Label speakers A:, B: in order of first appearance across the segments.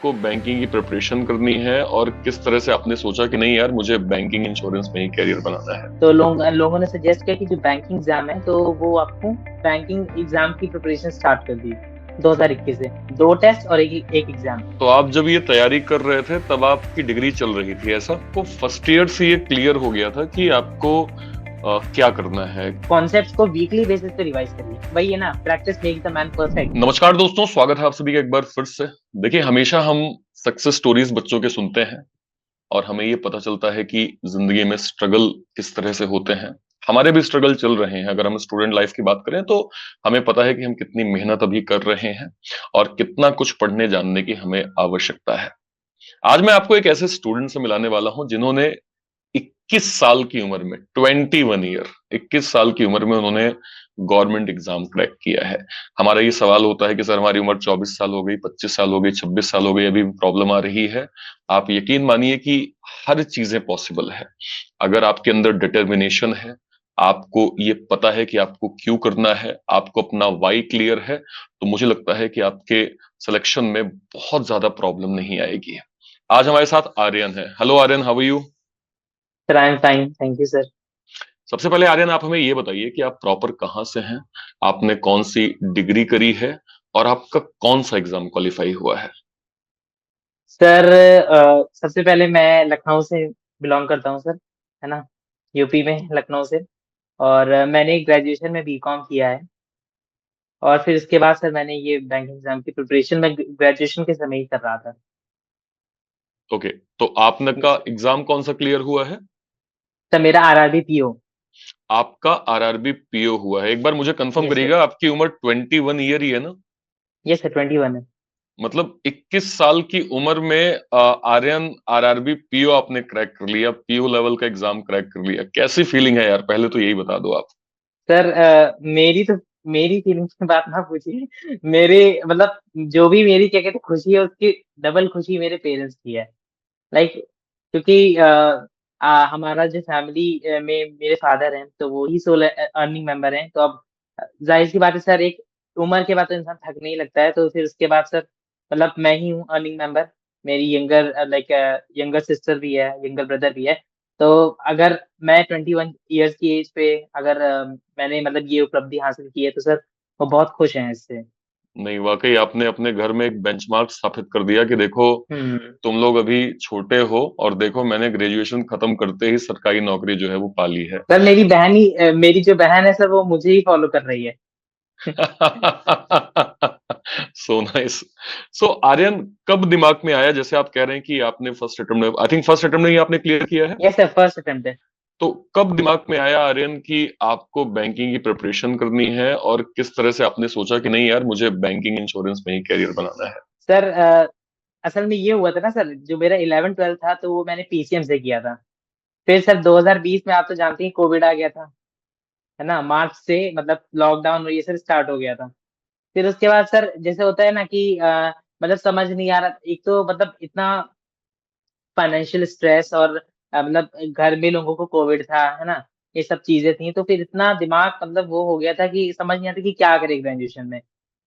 A: को बैंकिंग की प्रिपरेशन करनी है और किस तरह से आपने सोचा कि नहीं यार मुझे बैंकिंग इंश्योरेंस में ही करियर बनाना है?
B: तो लोगों ने सजेस्ट किया कि जो बैंकिंग एग्जाम है तो वो आपको बैंकिंग एग्जाम की प्रिपरेशन स्टार्ट कर दी 2021 से। दो टेस्ट और एक एग्जाम।
A: तो आप जब ये तैयारी कर रहे थे तब आपकी डिग्री चल रही थी, ऐसा आपको फर्स्ट ईयर से ये क्लियर हो गया था कि आपको क्या करना है?
B: कॉन्सेप्ट्स को वीकली बेसिस पे रिवाइज करिए, वही है ना, practice makes the man perfect.
A: नमस्कार दोस्तों, स्वागत है आप सभी का एक बार फिर से। देखिए, हमेशा हम सक्सेस स्टोरीज बच्चों के सुनते हैं और हमें ये पता चलता है कि जिंदगी में स्ट्रगल किस तरह से होते हैं। हमारे भी स्ट्रगल चल रहे हैं। अगर हम स्टूडेंट लाइफ की बात करें तो हमें पता है कि हम कितनी मेहनत अभी कर रहे हैं और कितना कुछ पढ़ने जानने की हमें आवश्यकता है। आज मैं आपको एक ऐसे स्टूडेंट से मिलाने वाला हूं जिन्होंने 21 साल की उम्र में 21 ईयर 21 साल की उम्र में उन्होंने गवर्नमेंट एग्जाम क्रैक किया है। हमारा ये सवाल होता है कि सर हमारी उम्र 24 साल हो गई, 25 साल हो गई, 26 साल हो गई, अभी प्रॉब्लम आ रही है। आप यकीन मानिए कि हर चीजें पॉसिबल है अगर आपके अंदर डिटर्मिनेशन है। आपको ये पता है कि आपको क्यों करना है, आपको अपना वाई क्लियर है, तो मुझे लगता है कि आपके सिलेक्शन में बहुत ज्यादा प्रॉब्लम नहीं आएगी। आज हमारे साथ आर्यन है। Hello Aryan, how are you?
B: Sir I am fine, thank you sir.
A: सबसे पहले आर्यन, आप हमें ये बताइए कि आप प्रॉपर कहाँ से हैं, आपने कौन सी डिग्री करी है और आपका कौन सा एग्जाम क्वालिफाई हुआ है?
B: सर सबसे पहले मैं लखनऊ से बिलोंग करता हूँ सर, है ना, यूपी में लखनऊ से। और मैंने ग्रेजुएशन में बीकॉम किया है। और फिर उसके बाद सर मैंने ये बैंकिंग एग्जाम की प्रिपरेशन में ग्रेजुएशन के समय ही कर रहा था।
A: ओके, तो आपने
B: जी
A: का
B: सर।
A: एग्जाम कौन सा क्लियर हुआ है?
B: सर मेरा आरआरबी पीओ।
A: आपका आरआरबी पीओ हुआ है। एक बार मुझे कंफर्म
B: यस सर।
A: करिएगा, आपकी उम्र 21 ईयर ही है ना?
B: यस सर, 21 है।
A: मतलब 21 साल की उम्र में आर्यन आरआरबी पीओ आपने क्रैक कर लिया, पीओ लेवल का एग्जाम क्रैक कर लिया। कैसी फीलिंग है यार, पहले तो यही बता दो आप।
B: सर मेरी फीलिंग्स की बात ना पूछिए। मेरे मतलब जो भी मेरी क्या कहते हैं खुशी है, उसकी डबल खुशी मेरे पेरेंट्स की है। लाइक क्योंकि हमारा जो फैमिली में मेरे फादर हैं तो वो ही सोल अर्निंग मेंबर हैं। तो अब जाहिर सी बात है सर, एक उम्र के बाद तो इंसान थक नहीं लगता है। तो फिर उसके बाद सर मतलब मैं ही हूँ अर्निंग मेंबर। मेरी यंगर सिस्टर भी है, यंगर ब्रदर भी है। तो अगर मैं 21 ईयर्स की एज पे अगर मैंने मतलब ये उपलब्धि हासिल की है तो सर वो बहुत खुश हैं इससे।
A: नहीं, वाकई आपने अपने घर में एक बेंचमार्क स्थापित कर दिया कि देखो,
B: हम्म।
A: तुम लोग अभी छोटे हो और देखो मैंने ग्रेजुएशन खत्म करते ही सरकारी नौकरी जो है वो पाली है।
B: सर मेरी जो बहन है सर वो मुझे ही फॉलो कर रही है।
A: So nice. सो आर्यन, कब दिमाग में आया, जैसे आप कह रहे हैं कि आपने फर्स्ट अटेम्प्ट में, आई थिंक फर्स्ट अटेम्प्ट में ही आपने क्लियर किया है,
B: यस सर, फर्स्ट अटेम्प्ट है।
A: तो कब दिमाग में आया आर्यन कि आपको बैंकिंग की प्रिपरेशन करनी है और किस तरह से आपने सोचा कि नहीं यार मुझे बैंकिंग इंश्योरेंस में ही करियर बनाना है?
B: सर असल में ये हुआ था ना सर, जो मेरा 11 12 था तो वो मैंने पीसीएम से किया था। फिर सर 2020 में आप तो जानते हैं कोविड आ गया था, है ना, मार्च से मतलब लॉकडाउन और ये सब स्टार्ट हो गया था। फिर उसके बाद सर जैसे होता है ना कि मतलब समझ नहीं आ रहा, एक तो मतलब इतना फाइनेंशियल स्ट्रेस और मतलब घर में लोगों को कोविड था, है ना, ये सब चीजें थी। तो फिर इतना दिमाग मतलब वो हो गया था कि समझ नहीं आता कि क्या करें ग्रेजुएशन में।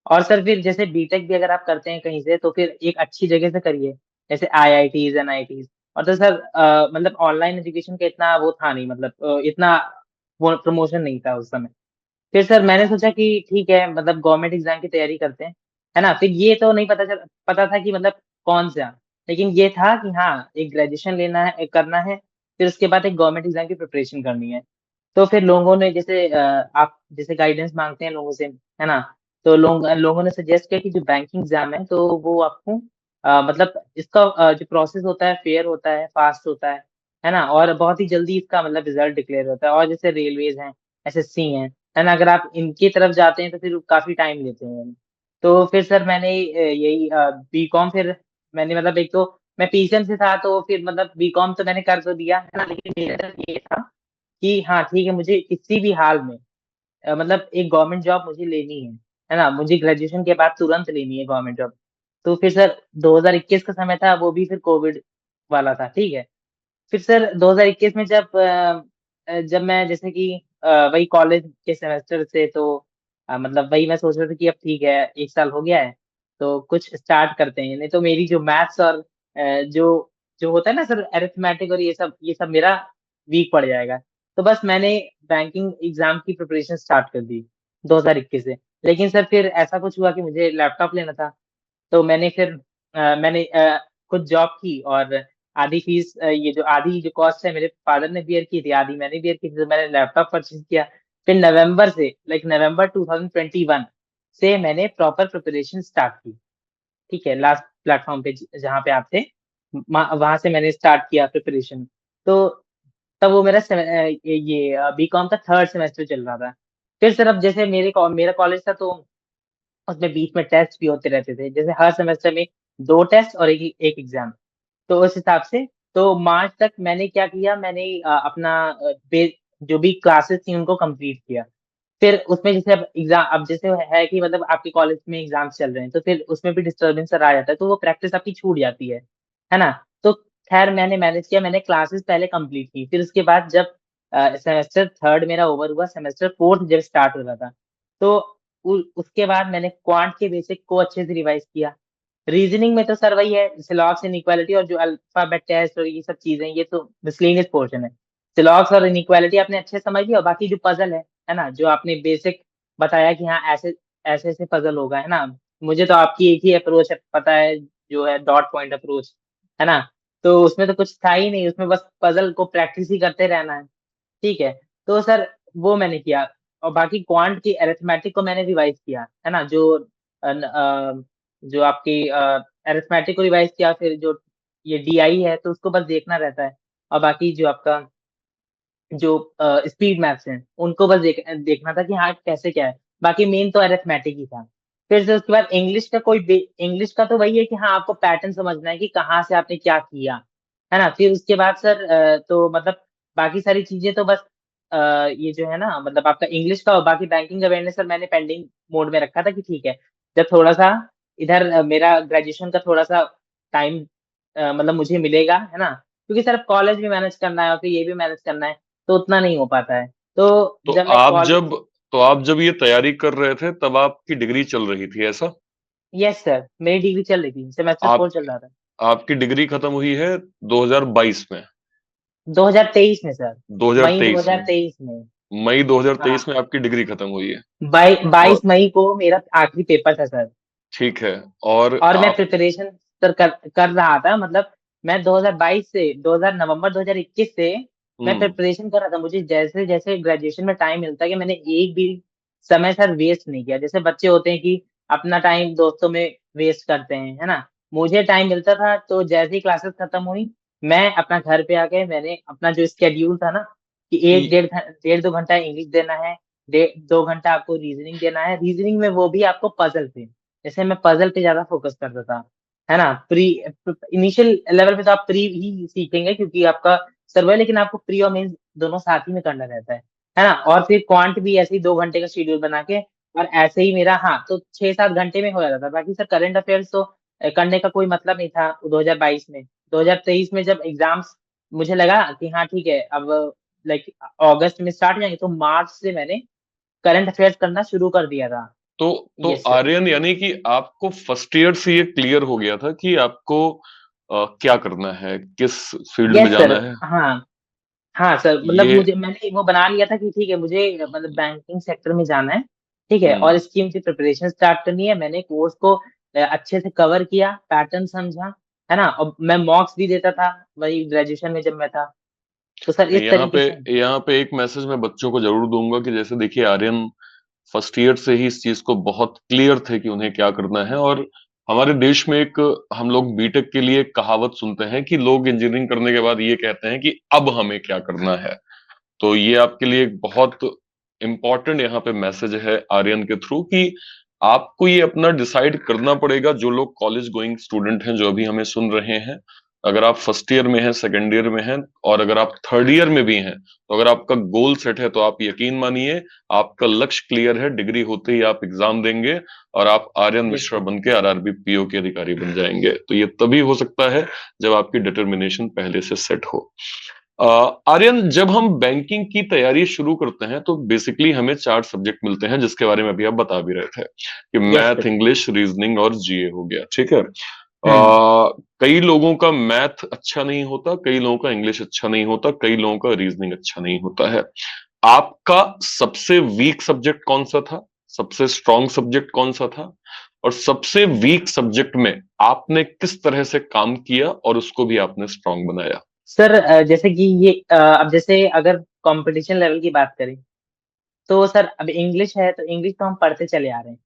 B: और सर फिर जैसे बीटेक भी अगर आप करते हैं कहीं से तो फिर एक अच्छी जगह से करिए, जैसे आईआईटीज एनआईटीज। और तो सर मतलब ऑनलाइन एजुकेशन का इतना वो था नहीं, मतलब इतना वो प्रमोशन नहीं था उस समय। फिर सर मैंने सोचा कि ठीक है मतलब गवर्नमेंट एग्जाम की तैयारी करते हैं, है ना। फिर ये तो नहीं पता था कि मतलब कौन सा, लेकिन ये था कि हाँ एक ग्रेजुएशन लेना है, एक करना है। फिर उसके बाद एक गवर्नमेंट एग्जाम की प्रिपरेशन करनी है। तो फिर लोगों ने जैसे आप जैसे गाइडेंस मांगते हैं लोगों से, है ना। तो लोगों ने सजेस्ट किया कि जो बैंकिंग एग्जाम है तो वो आपको मतलब इसका जो प्रोसेस होता है फेयर होता है, फास्ट होता है ना, और बहुत ही जल्दी इसका मतलब रिजल्ट डिक्लेयर होता है। और जैसे रेलवेज हैं, एसएससी है ना, अगर आप इनकी तरफ जाते हैं तो फिर काफी टाइम लेते हैं। तो फिर सर मैंने यही बीकॉम फिर मैंने मतलब एक तो मैं पीसीएम से था तो फिर मतलब बीकॉम तो मैंने कर तो दिया, है ना, लेकिन मेरा सर ये था कि हाँ ठीक है मुझे किसी भी हाल में मतलब एक गवर्नमेंट जॉब मुझे लेनी है ना, मुझे ग्रेजुएशन के बाद तुरंत लेनी है गवर्नमेंट जॉब। तो फिर सर 2021 का समय था, वो भी फिर कोविड वाला था, ठीक है। फिर सर 2021 में जब मैं जैसे कि वही कॉलेज के सेमेस्टर से तो मतलब वही मैं सोच रहा था कि अब ठीक है 1 साल हो गया है। तो कुछ स्टार्ट करते हैं, नहीं तो मेरी जो मैथ्स और जो जो होता है ना सर अरिथमेटिक और ये सब मेरा वीक पड़ जाएगा। तो बस मैंने बैंकिंग एग्जाम की प्रिपरेशन स्टार्ट कर दी 2021 से। लेकिन सर फिर ऐसा कुछ हुआ कि मुझे लैपटॉप लेना था, तो मैंने फिर मैंने खुद जॉब की और आधी फीस ये जो आधी जो कॉस्ट है मेरे फादर ने बियर की थी, आधी मैंने बियर की थी, तो मैंने लैपटॉप परचेज किया। फिर नवंबर से नवंबर 2021 से मैंने प्रॉपर प्रिपरेशन स्टार्ट की। ठीक है, लास्ट प्लेटफॉर्म पे जहाँ पे आप थे, वहां से मैंने स्टार्ट किया प्रिपरेशन। तो तब वो ये बीकॉम का थर्ड सेमेस्टर चल रहा था। फिर सर अब जैसे मेरा कॉलेज था, तो उसमें बीच में टेस्ट भी होते रहते थे, जैसे हर सेमेस्टर में 2 टेस्ट और एक एक एग्जाम। तो उस हिसाब से तो मार्च तक मैंने क्या किया, मैंने अपना जो भी क्लासेस थी उनको कंप्लीट किया। फिर उसमें जैसे अब एग्जाम, अब जैसे है कि मतलब आपके कॉलेज में एग्जाम्स चल रहे हैं, तो फिर उसमें भी डिस्टर्बेंस आ जाता है, तो वो प्रैक्टिस आपकी छूट जाती है ना। तो खैर मैंने मैनेज किया, मैंने क्लासेस पहले कंप्लीट की, फिर उसके बाद जब सेमेस्टर थर्ड मेरा ओवर हुआ, सेमेस्टर फोर्थ जब स्टार्ट हो रहा था, तो उसके बाद मैंने क्वांट के बेसिक को अच्छे से रिवाइज किया। रीजनिंग में तो सर वही है, सिलॉक्स इनइक्वालिटी और जो अल्फाबेट टेस्ट और ये सब चीजें, ये तो मिसलेनियस पोर्शन है। सिलॉक्स और इनइक्वालिटी आपने अच्छे से समझ लिया, और बाकी जो पजल है ना, जो आपने बेसिक बताया कि हाँ ऐसे ऐसे ऐसे पजल होगा, है ना। मुझे तो आपकी एक ही अप्रोच है पता है, जो है डॉट पॉइंट अप्रोच, है ना। तो उसमें तो कुछ था ही नहीं, उसमें बस पजल को प्रैक्टिस ही करते रहना है। ठीक है, तो सर वो मैंने किया। और बाकी क्वांट की अरिथमेटिक को मैंने रिवाइज किया, है ना। जो आपकी अरिथमेटिक को रिवाइज किया, फिर जो ये डीआई है तो उसको बस देखना रहता है। और बाकी जो आपका जो स्पीड मैथ्स हैं उनको बस देखना था कि हाँ कैसे क्या है। बाकी मेन तो अरिथमेटिक ही था। फिर से उसके बाद इंग्लिश का तो वही है कि हाँ आपको पैटर्न समझना है कि कहाँ से आपने क्या किया, है ना। फिर उसके बाद सर तो मतलब बाकी सारी चीजें तो बस ये जो है ना, मतलब आपका इंग्लिश का और बाकी बैंकिंग अवेयरनेस सर मैंने पेंडिंग मोड में रखा था कि ठीक है, जब थोड़ा सा इधर मेरा ग्रेजुएशन का थोड़ा सा टाइम मतलब मुझे मिलेगा, है ना। क्योंकि सर कॉलेज भी मैनेज करना है और फिर ये भी मैनेज करना है, तो उतना नहीं हो पाता है। तो
A: तो
B: जब मैं
A: आप
B: कॉलेज,
A: जब तो आप जब ये तैयारी कर रहे थे तब आपकी डिग्री चल रही थी, ऐसा?
B: यस सर मेरी डिग्री चल रही थी, सेमेस्टर
A: आप
B: 4 चल रहा था।
A: आपकी डिग्री खत्म हुई है 2022 में?
B: 2023 में सर, मई
A: 2023 में?
B: 2023 में।
A: मई 2023
B: हाँ,
A: में आपकी डिग्री खत्म हुई है। और
B: 22 मई को मेरा आखिरी पेपर था सर।
A: ठीक है। और
B: और मैं
A: आप
B: प्रिपरेशन सर कर रहा था, मतलब मैं 2022 से 2000 नवंबर 2021 से मैं
A: हम्म
B: प्रिपरेशन कर रहा था। मुझे जैसे जैसे ग्रेजुएशन में टाइम मिलता है कि मैंने एक भी समय सर वेस्ट नहीं किया। जैसे बच्चे होते हैं कि अपना टाइम दोस्तों में वेस्ट करते हैं, है ना। मुझे टाइम मिलता था, तो जैसे ही क्लासेस खत्म हुई, मैं अपना घर पे आके मैंने अपना जो स्केड्यूल था ना, कि एक
A: ये-
B: 1.5 2 घंटा इंग्लिश देना है, 2 घंटा आपको रीजनिंग देना है। रीजनिंग में वो भी आपको पजल पे, जैसे मैं पजल पे ज्यादा फोकस करता था, है ना। प्री इनिशियल लेवल पे तो आप प्री ही सीखेंगे क्योंकि आपका सर्वे, लेकिन आपको प्री और मेंस दोनों साथ ही में करना रहता है ना। और फिर क्वांट भी ऐसे ही 2 घंटे का शेड्यूल बना के, और ऐसे ही मेरा, हाँ तो 6 7 घंटे में हो जाता था। बाकी सर करंट अफेयर्स तो करने का कोई मतलब नहीं था 2022 में। 2023 में जब एग्जाम्स, मुझे लगा कि हाँ ठीक है अब लाइक अगस्त में स्टार्ट हो जाएंगे, तो मार्च से मैंने करंट अफेयर्स करना शुरू कर दिया था।
A: तो
B: यस सर।
A: आर्यन, यानी कि आपको फर्स्ट ईयर से ये क्लियर हो गया था कि आपको क्या करना है, किस फील्ड में
B: यस सर।
A: जाना है?
B: हाँ हाँ सर, मतलब
A: ये
B: मुझे मैंने वो बना लिया था कि ठीक है मुझे मतलब बैंकिंग सेक्टर में जाना है। ठीक है, और
A: हम्म
B: इसकी मुझे प्रिपरेशन स्टार्ट करनी है। मैंने कोर्स को अच्छे से कवर किया, पैटर्न समझा, है ना। और मैं मॉक्स भी देता था वही ग्रेजुएशन में जब मैं था। तो सर इस
A: यहाँ
B: तरीके
A: पे
B: से।
A: यहाँ पे एक मैसेज मैं बच्चों को जरूर दूंगा कि जैसे देखिए, आर्यन फर्स्ट ईयर से ही इस चीज को बहुत क्लियर थे कि उन्हें क्या करना है। और हमारे देश में एक, हम लोग बीटेक के लिए एक कहावत सुनते हैं कि लोग इंजीनियरिंग करने के बाद ये कहते हैं कि अब हमें क्या करना है। तो ये आपके लिए एक बहुत इंपॉर्टेंट यहाँ पे मैसेज है आर्यन के थ्रू कि आपको ये अपना डिसाइड करना पड़ेगा। जो लोग कॉलेज गोइंग स्टूडेंट हैं, जो अभी हमें सुन रहे हैं, अगर आप फर्स्ट ईयर में हैं, सेकेंड ईयर में हैं, और अगर आप थर्ड ईयर में भी हैं, तो अगर आपका गोल सेट है, तो आप यकीन मानिए आपका लक्ष्य क्लियर है। डिग्री होते ही आप एग्जाम देंगे और आप आर्यन
B: यस
A: मिश्रा
B: सर।
A: बन के आरआरबी पीओ के अधिकारी बन जाएंगे। तो ये तभी हो सकता है जब आपकी डिटर्मिनेशन पहले से सेट हो। आर्यन, जब हम बैंकिंग की तैयारी शुरू करते हैं तो बेसिकली हमें 4 सब्जेक्ट मिलते हैं, जिसके बारे में अभी आप बता भी रहे थे कि
B: yes
A: math,
B: sir.
A: English, reasoning और जीए हो गया, ठीक है।
B: हम्म।
A: कई लोगों का मैथ अच्छा नहीं होता, कई लोगों का इंग्लिश अच्छा नहीं होता, कई लोगों का रीजनिंग अच्छा नहीं होता है। आपका सबसे वीक सब्जेक्ट कौन सा था, सबसे स्ट्रांग सब्जेक्ट कौन सा था, और सबसे वीक सब्जेक्ट में आपने किस तरह से काम किया और उसको भी आपने स्ट्रांग बनाया?
B: सर जैसे कि ये अब जैसे अगर कंपटीशन लेवल की बात करें तो सर अब इंग्लिश है तो इंग्लिश तो हम पढ़ते चले आ रहे हैं,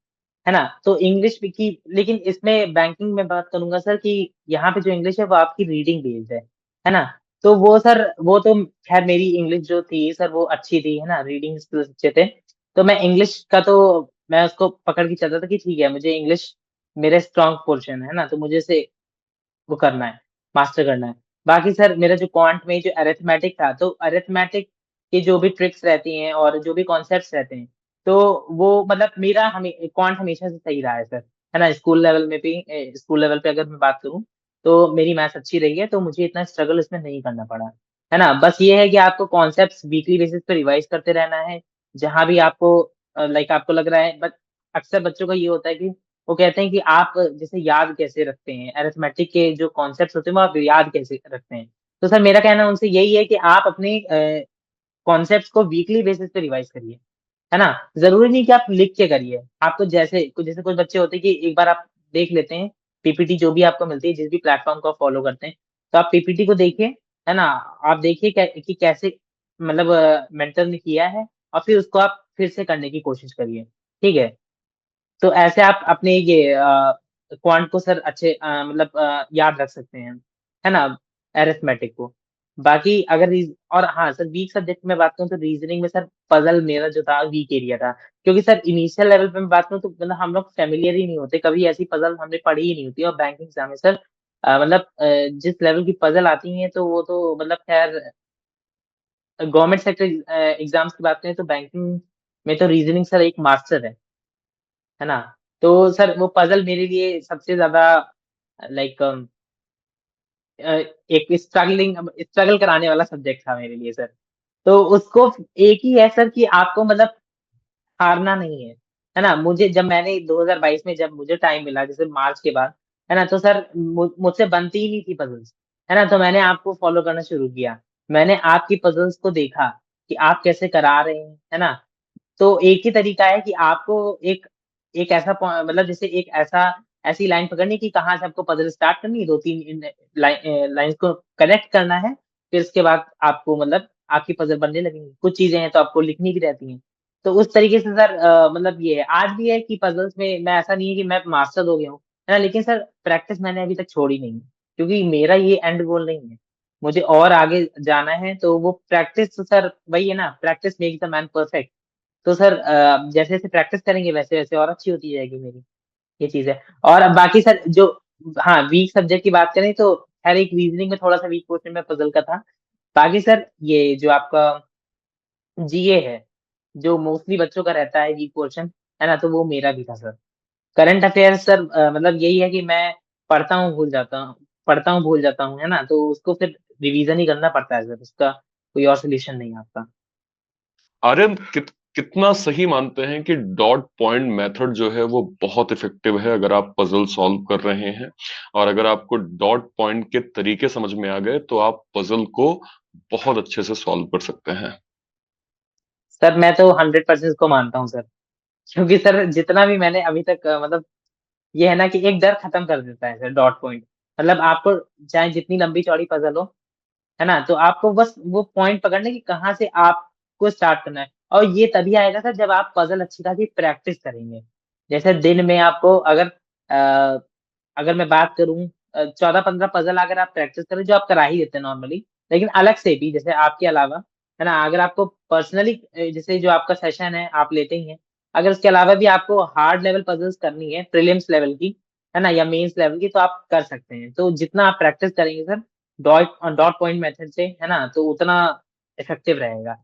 B: है ना? तो इंग्लिश भी की लेकिन इसमें बैंकिंग में बात करूँगा सर कि यहाँ पे जो इंग्लिश है वो आपकी रीडिंग बेस्ड है ना? तो वो सर वो तो ख़ैर मेरी इंग्लिश जो थी सर वो अच्छी थी, है ना? रीडिंग स्किल्स अच्छे थे। तो मैं इंग्लिश का तो मैं उसको पकड़ के चलता था कि ठीक है, मुझे इंग्लिश मेरा स्ट्रॉन्ग पोर्शन है ना? तो मुझे इसे वो करना है, मास्टर करना है। बाकी सर मेरा जो क्वांट में जो अरिथमेटिक था, तो अरिथमेटिक की जो भी ट्रिक्स रहती हैं और जो भी कॉन्सेप्ट्स रहते हैं, तो वो मतलब मेरा क्वांट हमेशा से सही रहा है सर, है ना? स्कूल लेवल में भी स्कूल लेवल पे अगर मैं बात करूँ, तो मेरी मैथ्स अच्छी रही है, तो मुझे इतना स्ट्रगल इसमें नहीं करना पड़ा, है ना? बस ये है कि आपको कॉन्सेप्ट्स वीकली बेसिस पे रिवाइज़ करते रहना है। जहाँ भी आपको लाइक आपको लग रहा है बट अक्सर बच्चों का ये होता है कि वो कहते हैं कि आप जैसे याद कैसे रखते हैं? अरिथमेटिक के जो कॉन्सेप्ट्स होते हैं वो आप याद कैसे रखते हैं? तो सर मेरा कहना उनसे यही है कि आप अपने कॉन्सेप्ट्स को वीकली बेसिस पे रिवाइज़ करिए, है ना? ज़रूरी नहीं कि आप लिख के करिए। आपको जैसे कुछ बच्चे होते हैं कि एक बार आप देख लेते हैं, पीपीटी जो भी आपको मिलती है, जिस भी प्लेटफ़ॉर्म को आप फ़ॉलो करते हैं, तो आप पीपीटी को देखिए, है ना? आप देखिए कि कैसे मतलब मेंटर ने किया है और फिर उसको आप फिर से करने की कोशिश करिए, ठीक है? तो ऐसे आप अपने ये क्वांट को सर अच्छे मतलब याद रख सकते हैं, है ना? अरिथमेटिक को। बाकी अगर रीज़ और हाँ, सर वीक सब्जेक्ट में बात करूँ तो रीज़निंग में सर पज़ल मेरा जो था वीक एरिया था। क्योंकि सर इनिशियल लेवल पे मैं बात करूँ तो मतलब हम लोग फ़ैमिलियर ही नहीं होते, कभी ऐसी पज़ल हमने पढ़ी ही नहीं होती और बैंकिंग एग्ज़ाम में सर मतलब जिस लेवल की पज़ल आती हैं तो वो तो मतलब ख़ैर गवर्नमेंट सेक्टर एग्ज़ाम्स की बात करें तो बैंकिंग में तो रीज़निंग सर एक मास्टर है ना? तो सर वो पज़ल मेरे लिए सबसे ज़्यादा लाइक अ, एक स्ट्रगल कराने वाला सब्जेक्ट था मेरे लिए सर। तो उसको एक ही है सर कि आपको मतलब हारना नहीं है ना? मुझे जब मैंने 2022 में जब मुझे टाइम मिला जैसे मार्च के बाद, है ना? तो सर मुझसे बनती ही नहीं थी पज़ल्स, है ना? तो मैंने आपको फ़ॉलो करना शुरू किया। मैंने आपकी पज़ल्स को देखा कि आप कैसे करा रहे हैं, है ना? तो एक ही तरीका है कि आपको एक एक ऐसा मतलब जैसे एक ऐसी लाइन पकड़नी कि कहाँ से आपको पज़ल स्टार्ट करनी है, 2-3 लाइन्स को कनेक्ट करना है, फिर उसके बाद आपको मतलब आपकी पज़ल बनने लगेंगी। कुछ चीज़ें हैं तो आपको लिखनी भी रहती हैं। तो उस तरीके से सर मतलब ये है। आज भी है कि पज़ल्स में मैं ऐसा नहीं है कि मैं मास्टर हो गया हूँ, है ना? लेकिन सर प्रैक्टिस मैंने अभी तक छोड़ी नहीं है, क्योंकि मेरा ये एंड गोल नहीं है। मुझे और आगे जाना है, तो वो प्रैक्टिस तो सर वही है ना, practice makes the man perfect. तो सर जैसे-जैसे प्रैक्टिस करेंगे वैसे-वैसे और अच्छी होती जाएगी मेरी, ये चीज़ है। और अब बाकी सर जो हाँ, वीक सब्जेक्ट की बात करें तो खैर एक रीज़निंग में थोड़ा-सा वीक पोर्शन में पज़ल का था। बाकी सर ये जो आपका जीए है, जो मोस्टली बच्चों का रहता है वीक पोर्शन, है ना? तो वो मेरा भी था सर। करंट अफ़ेयर्स सर मतलब यही है कि मैं पढ़ता हूँ, भूल जाता हूँ, है ना? तो उसको फिर रिवीज़न ही करना पड़ता है सर, उसका कोई और सॉल्यूशन नहीं है आपका।
A: आर्यन, कितना सही मानते हैं कि डॉट पॉइंट मेथड जो है वो बहुत इफेक्टिव है अगर आप पजल सॉल्व कर रहे हैं, और अगर आपको डॉट पॉइंट के तरीके समझ में आ गए तो आप पजल को बहुत अच्छे से सॉल्व कर सकते हैं?
B: सर मैं तो 100% इसको मानता हूँ सर। क्योंकि सर जितना भी मैंने अभी तक मतलब ये है ना कि एक डर खत्म कर देता है सर डॉट पॉइंट। मतलब आपको चाहे जितनी लंबी-चौड़ी पज़ल हो, है ना? तो आपको बस वो पॉइंट पकड़ना है कि कहाँ से आपको स्टार्ट करना है। और ये तभी आएगा सर जब आप पज़ल अच्छी खासी प्रैक्टिस करेंगे। जैसे दिन में आपको अ, अगर मैं बात करूँ 14-15 पज़ल अगर आप प्रैक्टिस करें जो आप करा ही देते हैं नॉर्मली, लेकिन अलग से भी जैसे आपके अलावा, है ना? अगर आपको पर्सनली जैसे जो आपका सेशन है आप लेते ही हैं, अगर उसके अलावा भी आपको हार्ड लेवल पज़ल्स करनी है, प्रीलिम्स लेवल की, है ना? या मेंस लेवल की तो आप कर सकते हैं। तो जितना आप प्रैक्टिस करेंगे सर डॉट पॉइंट मेथड से, है ना? तो उतना इफेक्टिव रहेगा।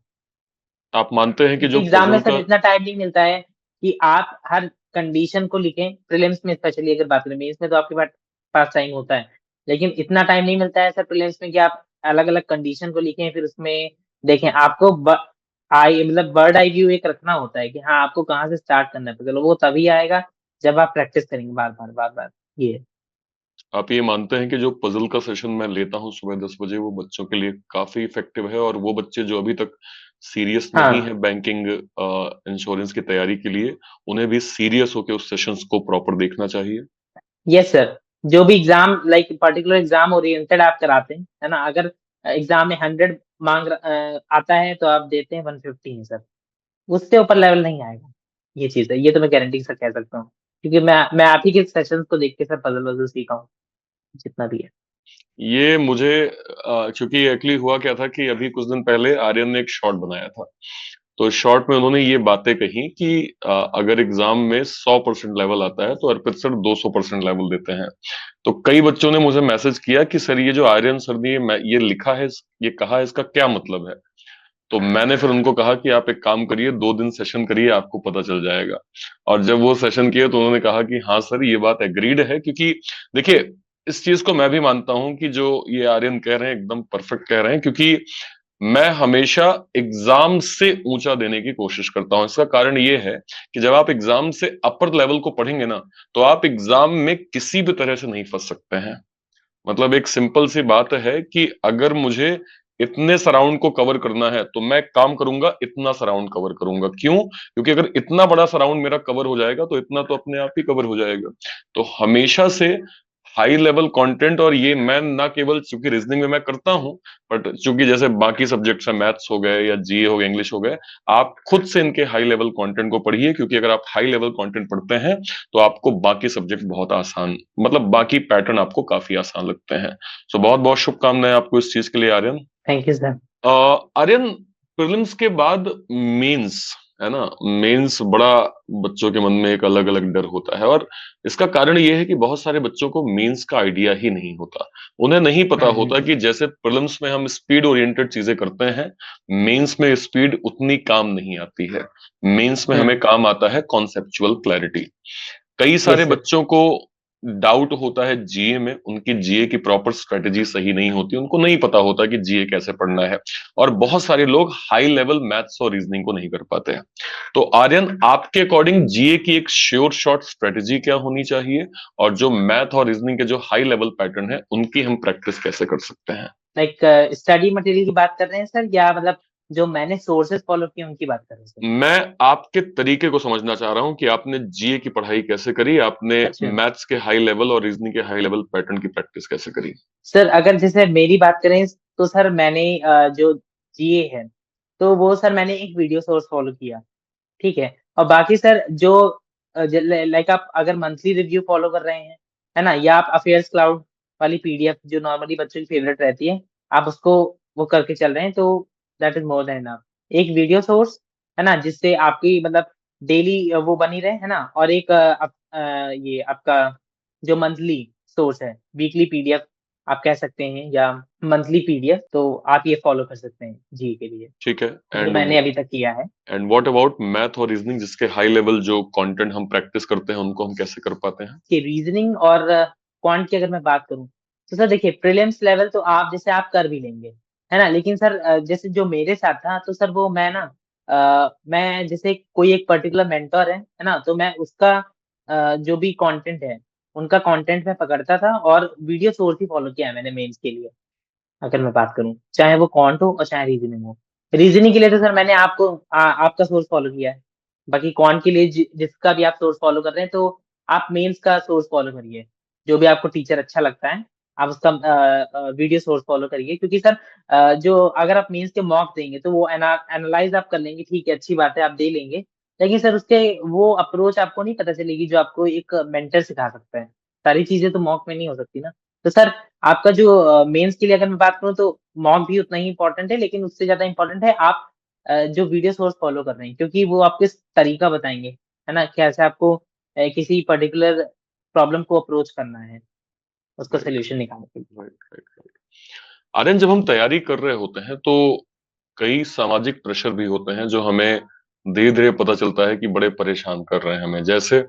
A: आप मानते हैं कि
B: क्योंकि
A: जो
B: एग्ज़ाम में
A: पजल
B: सर
A: का
B: इतना टाइम नहीं मिलता है कि आप हर कंडीशन को लिखें, प्रीलिम्स में स्पेशली अगर बात करें, मेंस में तो आपके पास टाइम होता है। लेकिन इतना टाइम नहीं मिलता है सर प्रीलिम्स में कि आप अलग अलग कंडीशन को लिखें, फिर उसमें देखें आपको आई मतलब बर्ड आई व्यू एक रखना होता है कि हाँ आपको कहाँ से स्टार्ट करना है, चलो वो तभी आएगा जब आप प्रैक्टिस करेंगे बार बार बार बार। ये
A: आप ये मानते हैं कि जो पजल का सेशन मैं लेता हूँ सुबह 10 बजे वो बच्चों के लिए काफी इफेक्टिव है, और वो बच्चे जो अभी तक सीरियस नहीं है
B: हाँ
A: बैंकिंग इंश्योरेंस की तैयारी के लिए, उन्हें भी सीरियस होकर उस सेशंस को प्रॉपर देखना चाहिए?
B: यस सर, जो भी exam like particular exam oriented आप कराते हैं, है ना, अगर एग्जाम में 100 आता है तो आप देते हैं 150 है सर, उससे ऊपर लेवल नहीं आएगा। ये चीज है, ये तो मैं गारंटी से कह सकता हूँ, क्योंकि मैं आप ही के सेशंस को देख के सर पजल वजल सीखा हूँ जितना भी है।
A: ये मुझे क्योंकि एक्चुअली हुआ क्या था कि अभी कुछ दिन पहले आर्यन ने एक शॉर्ट बनाया था, तो शॉर्ट में उन्होंने ये बातें कही कि अगर एग्जाम में 100% लेवल आता है तो अर्पित सर 200% लेवल देते हैं। तो कई बच्चों ने मुझे मैसेज किया कि सर ये जो आर्यन सर ने ये लिखा है, ये कहा है, इसका क्या मतलब है? तो मैंने फिर उनको कहा कि आप एक काम करिए, 2 दिन सेशन करिए, आपको पता चल जाएगा। और जब वो सेशन किए तो उन्होंने कहा कि हाँ सर ये बात एग्रीड है, क्योंकि देखिए इस चीज को मैं भी मानता हूं कि जो ये आर्यन कह रहे हैं एकदम परफेक्ट कह रहे हैं, क्योंकि मैं हमेशा एग्जाम से ऊंचा देने की कोशिश करता हूं। इसका कारण ये है कि जब आप एग्जाम से अपर लेवल को पढ़ेंगे ना, तो आप एग्जाम में किसी भी तरह से नहीं फंस सकते हैं। मतलब एक सिंपल सी बात है कि अगर मुझे इतने सराउंड को कवर करना है तो मैं काम करूंगा, इतना सराउंड कवर करूंगा। क्यों? क्योंकि अगर इतना बड़ा सराउंड मेरा कवर हो जाएगा तो इतना तो अपने आप ही कवर हो जाएगा। तो हमेशा से हाई लेवल कंटेंट, और ये मैं ना केवल चूंकि रीजनिंग में मैं करता हूं, बट चूंकि जैसे बाकी सब्जेक्ट्स हैं, मैथ्स हो गए या जीए हो गए, इंग्लिश हो गए, आप खुद से इनके हाई लेवल कंटेंट को पढ़िए, क्योंकि अगर आप हाई लेवल कंटेंट पढ़ते हैं तो आपको बाकी सब्जेक्ट बहुत आसान, मतलब बाकी पैटर्न आपको काफी आसान लगते हैं। सो बहुत बहुत शुभकामनाएं आपको इस चीज के लिए Aryan.
B: Thank you sir.
A: Aryan, prelims के बाद मेंस है ना, मेंस बड़ा बच्चों के मन में एक अलग अलग डर होता है, और इसका कारण ये है कि बहुत सारे बच्चों को मेंस का आइडिया ही नहीं होता। उन्हें नहीं पता होता
B: हम्म।
A: कि जैसे प्रीलिम्स में हम स्पीड ओरिएंटेड चीजें करते हैं, मेंस में स्पीड उतनी काम नहीं आती है। मेंस में हमें
B: हम्म।
A: काम आता है कॉन्सेप्चुअल क्लैरिटी। कई सारे
B: यस सर।
A: बच्चों को डाउट होता है जीए में, उनकी जीए की प्रॉपर स्ट्रेटेजी सही नहीं होती, उनको नहीं पता होता कि जीए कैसे पढ़ना है, और बहुत सारे लोग हाई लेवल मैथ्स और रीजनिंग को नहीं कर पाते हैं। तो आर्यन, आपके अकॉर्डिंग जीए की एक श्योर शॉर्ट स्ट्रेटेजी क्या होनी चाहिए, और जो मैथ और रीजनिंग के जो हाई लेवल पैटर्न है उनकी हम प्रैक्टिस कैसे कर सकते हैं?
B: लाइक स्टडी मटेरियल की बात कर रहे हैं सर, या मतलब जो मैंने सोर्सेज फॉलो किए उनकी बात कर रहे हैं सर?
A: मैं आपके तरीके को समझना चाह रहा हूं कि आपने जीए की पढ़ाई कैसे करी, आपने
B: अच्छा
A: मैथ्स के हाई लेवल और रीजनिंग के हाई लेवल पैटर्न की प्रैक्टिस कैसे करी?
B: सर, अगर जैसे मेरी बात करें तो सर मैंने जो जीए है तो वो सर मैंने एक वीडियो सोर्स फॉलो किया, ठीक है। और बाकी सर जो लाइक आप अगर मंथली रिव्यू फॉलो कर रहे हैं, है ना, या आप अफेयर्स क्लाउड वाली पीडीएफ जो नॉर्मली बच्चों की फेवरेट रहती है, आप उसको वो करके चल रहे हैं, तो that is more than enough. एक वीडियो सोर्स, है ना, जिससे आपकी मतलब डेली वो बनी रहे, है ना, और एक ये आपका जो मंथली सोर्स है, वीकली पीडीएफ आप कह सकते हैं, या मंथली पीडीएफ, तो आप ये फॉलो कर सकते हैं जी के लिए।
A: ठीक है।
B: वो
A: एंड
B: मैंने अभी तक किया है।
A: एंड व्हाट अबाउट मैथ और रीजनिंग, जिसके हाई लेवल जो कंटेंट हम प्रैक्टिस करते हैं उनको हम कैसे कर पाते हैं?
B: कि रीजनिंग और क्वांट की अगर मैं बात करूं तो सर देखिए, प्रीलिम्स लेवल तो आप जैसे आप कर भी लेंगे, है ना, लेकिन सर जैसे जो मेरे साथ था तो सर वो मैं ना मैं जैसे कोई एक पर्टिकुलर मेंटर है ना, तो मैं उसका जो भी कंटेंट है उनका कंटेंट मैं पकड़ता था, और वीडियो सोर्स ही फॉलो किया है मैंने मेंस के लिए। अगर मैं बात करूं चाहे वो क्वांट हो और चाहे रीजनिंग हो, रीजनिंग के लिए तो सर मैंने आपका सोर्स फॉलो किया है। बाकी क्वांट के लिए जिसका भी आप सोर्स फॉलो कर रहे हैं, तो आप मेंस का सोर्स फॉलो करिए। जो भी आपको टीचर अच्छा लगता है आप उसका वीडियो सोर्स फॉलो करिए, क्योंकि सर जो अगर आप मेंस के मॉक देंगे तो वो एनालाइज आप कर लेंगे, ठीक है, अच्छी बात है, आप दे लेंगे, लेकिन सर उसके वो अप्रोच आपको नहीं पता चलेगी जो आपको एक मेंटर सिखा सकता है। सारी चीजें तो मॉक में नहीं हो सकती ना। तो सर आपका जो मेंस के लिए अगर मैं बात करूँ तो मॉक भी उतना ही इंपॉर्टेंट है, लेकिन उससे ज्यादा इंपॉर्टेंट है आप जो वीडियो सोर्स फॉलो कर रहे हैं, क्योंकि वो आपको इस तरीका बताएंगे, है ना, कैसे आपको किसी पर्टिकुलर प्रॉब्लम को अप्रोच करना है, उसका
A: राइट,
B: सोल्यूशन निकालने के लिए।
A: Right, right, right. आर्यन, जब हम तैयारी कर रहे होते हैं तो कई सामाजिक प्रेशर भी होते हैं जो हमें धीरे धीरे पता चलता है कि बड़े परेशान कर रहे हैं हमें। जैसे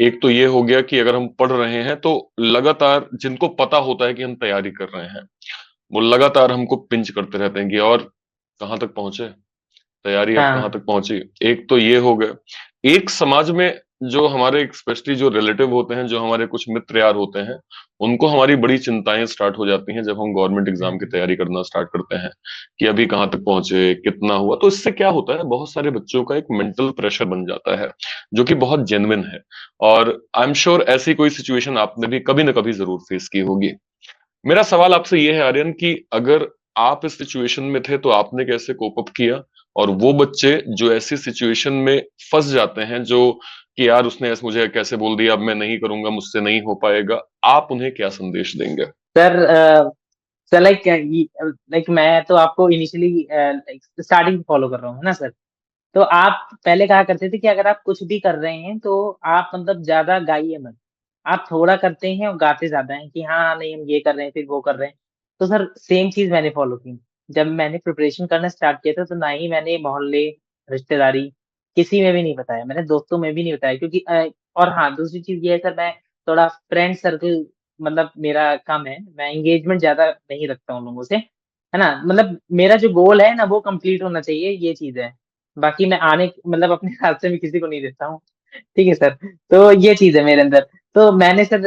A: एक तो ये हो गया कि अगर हम पढ़ रहे हैं तो लगातार, जिनको पता होता है कि हम तैयारी कर रहे हैं, वो लगातार हमको पिंच करते रहते हैं कि और कहाँ तक पहुंचे, तैयारी अब कहाँ
B: हाँ।
A: तक पहुंची। एक तो ये हो गया। एक समाज में जो हमारे स्पेशली जो रिलेटिव होते हैं, जो हमारे कुछ मित्र यार होते हैं, उनको हमारी बड़ी चिंताएं स्टार्ट हो जाती हैं जब हम गवर्नमेंट एग्जाम की
B: हम्म।
A: तैयारी करना स्टार्ट करते हैं कि अभी कहाँ तक पहुंचे, कितना हुआ। तो इससे क्या होता है, बहुत सारे बच्चों का एक मेंटल प्रेशर बन जाता है जो कि बहुत जेन्युइन है। और आई एम श्योर ऐसी कोई सिचुएशन आपने भी कभी ना कभी जरूर फेस की होगी। मेरा सवाल आपसे ये है आर्यन कि अगर आप इस सिचुएशन में थे तो आपने कैसे कोप अप किया, और वो बच्चे जो ऐसी सिचुएशन में फंस जाते हैं, जो कि यार उसने ऐसे मुझे कैसे बोल दिया, अब मैं नहीं करूंगा, मुझसे नहीं हो पाएगा, आप उन्हें क्या संदेश देंगे?
B: सर सर लाइक मैं तो आपको इनिशियली स्टार्टिंग फॉलो कर रहा हूँ, है ना सर। तो आप पहले कहा करते थे कि अगर आप कुछ भी कर रहे हैं तो आप मतलब ज्यादा गाइए मत। आप थोड़ा करते हैं और गाते ज्यादा हैं कि हाँ नहीं हम ये कर रहे हैं फिर वो कर रहे हैं। तो सर सेम चीज मैंने फॉलो की। जब मैंने प्रिपरेशन करना स्टार्ट किया था तो ना ही मैंने मोहल्ले, रिश्तेदारी, किसी में भी नहीं बताया, मैंने दोस्तों में भी नहीं बताया क्योंकि और हाँ दूसरी चीज ये है सर, मैं थोड़ा फ्रेंड सर्कल मतलब मेरा कम है, मैं एंगेजमेंट ज्यादा नहीं रखता हूँ लोगों से, है ना। मतलब मेरा जो गोल है ना वो कंप्लीट होना चाहिए, ये चीज है। बाकी मैं आने मतलब अपने हाथ से भी किसी को नहीं देता हूँ। ठीक है सर। तो ये चीज है मेरे अंदर। तो मैंने सर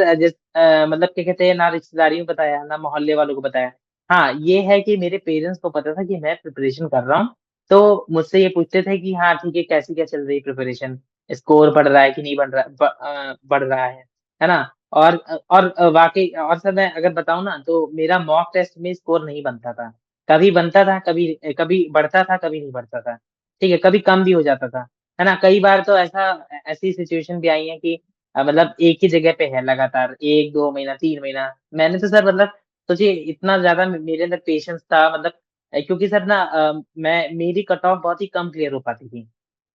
B: मतलब क्या कहते हैं, ना रिश्तेदारियों को बताया ना मोहल्ले वालों को बताया। हाँ ये है कि मेरे पेरेंट्स को पता था कि मैं प्रिपरेशन कर रहा हूँ। तो मुझसे ये पूछते थे कि हाँ ठीक है कैसी क्या चल रही है प्रिपरेशन, स्कोर बढ़ रहा है कि नहीं बढ़ रहा, बढ़ रहा है ना। और वाकई और सर मैं अगर बताऊं ना तो मेरा मॉक टेस्ट में स्कोर नहीं बनता था। कभी बनता था, कभी कभी बढ़ता था, कभी नहीं बढ़ता था। ठीक है, कभी कम भी हो जाता था, है ना। कई बार तो ऐसी सिचुएशन भी आई है कि मतलब एक ही जगह पे है लगातार 1 2 महीना 3 महीना। मैंने तो सर मतलब सोचिए इतना ज्यादा मेरे अंदर पेशेंस था मतलब क्योंकि सर ना मैं मेरी कट ऑफ बहुत ही कम क्लियर हो पाती थी।